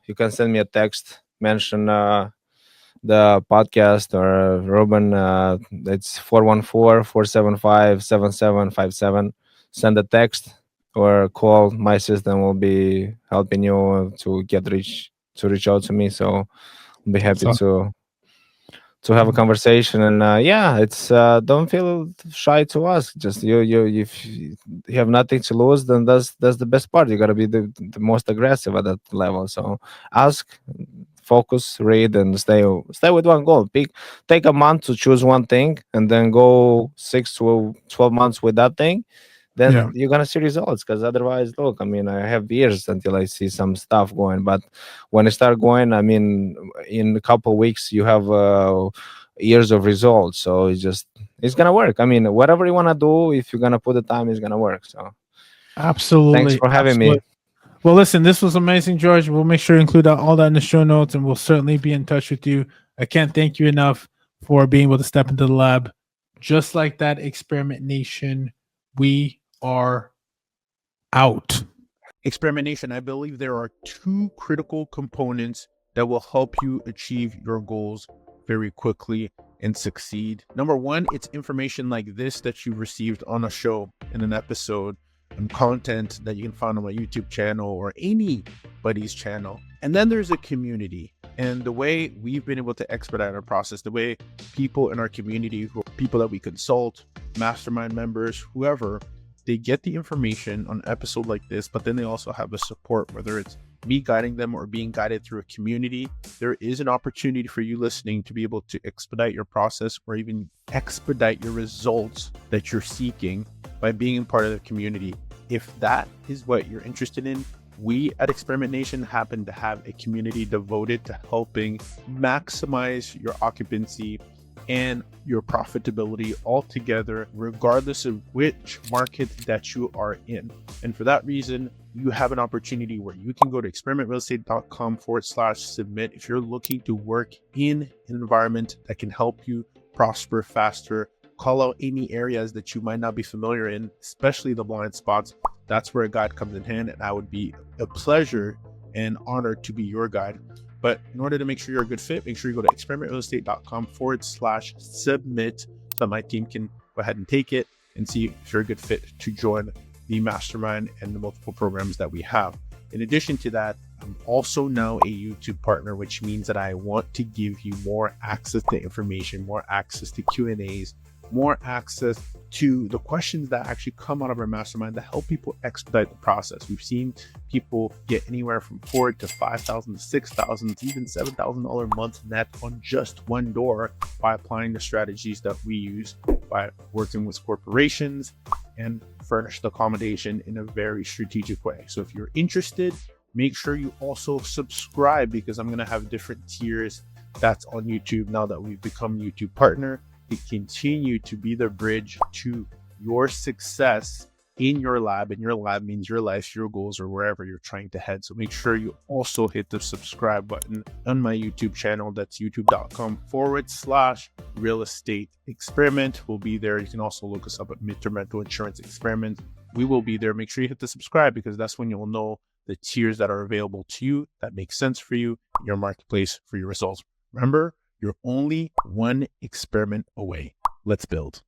You can send me a text. Mention the podcast or Ruben. It's 414-475-7757. Send a text or call. My system will be helping you to reach out to me. So I'll be happy So, to have a conversation. And yeah, it's don't feel shy to ask. Just you if you have nothing to lose, then that's the best part. You got to be the most aggressive at that level. So ask, focus, read, and stay with one goal. Take a month to choose one thing, and then go 6 to 12 months with that thing. yeah, Then you're gonna see results. Because otherwise, look, I mean, I have years until I see some stuff going. But when I start going, I mean, in a couple weeks, you have years of results. So it's gonna work. I mean, whatever you wanna do, if you're gonna put the time, it's gonna work. So thanks absolutely. for having me. Absolutely. Well, listen, this was amazing, George. We'll make sure to include all that in the show notes and we'll certainly be in touch with you. I can't thank you enough for being able to step into the lab. Just like that, Experiment Nation, we are out. Experimentation, I believe there are two critical components that will help you achieve your goals very quickly. and succeed. Number one, it's information like this that you received on a show, in an episode, and content that you can find on my YouTube channel or anybody's channel. And then there's a community. And the way we've been able to expedite our process, the way people in our community, people that we consult, mastermind members, whoever, they get the information on an episode like this, but then they also have a support, whether it's me guiding them or being guided through a community. There is an opportunity for you listening to be able to expedite your process or even expedite your results that you're seeking by being part of the community. If that is what you're interested in, we at Experiment Nation happen to have a community devoted to helping maximize your occupancy and your profitability altogether, regardless of which market that you are in. And for that reason, you have an opportunity where you can go to experimentrealestate.com/submit if you're looking to work in an environment that can help you prosper faster. Call out any areas that you might not be familiar in, especially the blind spots. That's where a guide comes in hand, and I would be a pleasure and honored to be your guide. But in order to make sure you're a good fit, make sure you go to experimentrealestate.com/submit so that my team can go ahead and take it and see if you're a good fit to join the mastermind and the multiple programs that we have. In addition to that, I'm also now a YouTube partner, which means that I want to give you more access to information, more access to Q&As, more access to the questions that actually come out of our mastermind to help people expedite the process. We've seen people get anywhere from $4,000 to $5,000 to $6,000 to even $7,000 a month net on just one door by applying the strategies that we use by working with corporations and furnished accommodation in a very strategic way. So if you're interested, make sure you also subscribe, because I'm going to have different tiers that's on YouTube now that we've become YouTube partner, to continue to be the bridge to your success in your lab. And your lab means your life, your goals, or wherever you're trying to head. So make sure you also hit the subscribe button on my YouTube channel. That's youtube.com/real estate experiment. We'll be there. You can also look us up at Midterm Rental Insurance Experiment. We will be there. Make sure you hit the subscribe, because that's when you'll know the tiers that are available to you that make sense for you, your marketplace, for your results. Remember, you're only one experiment away. Let's build.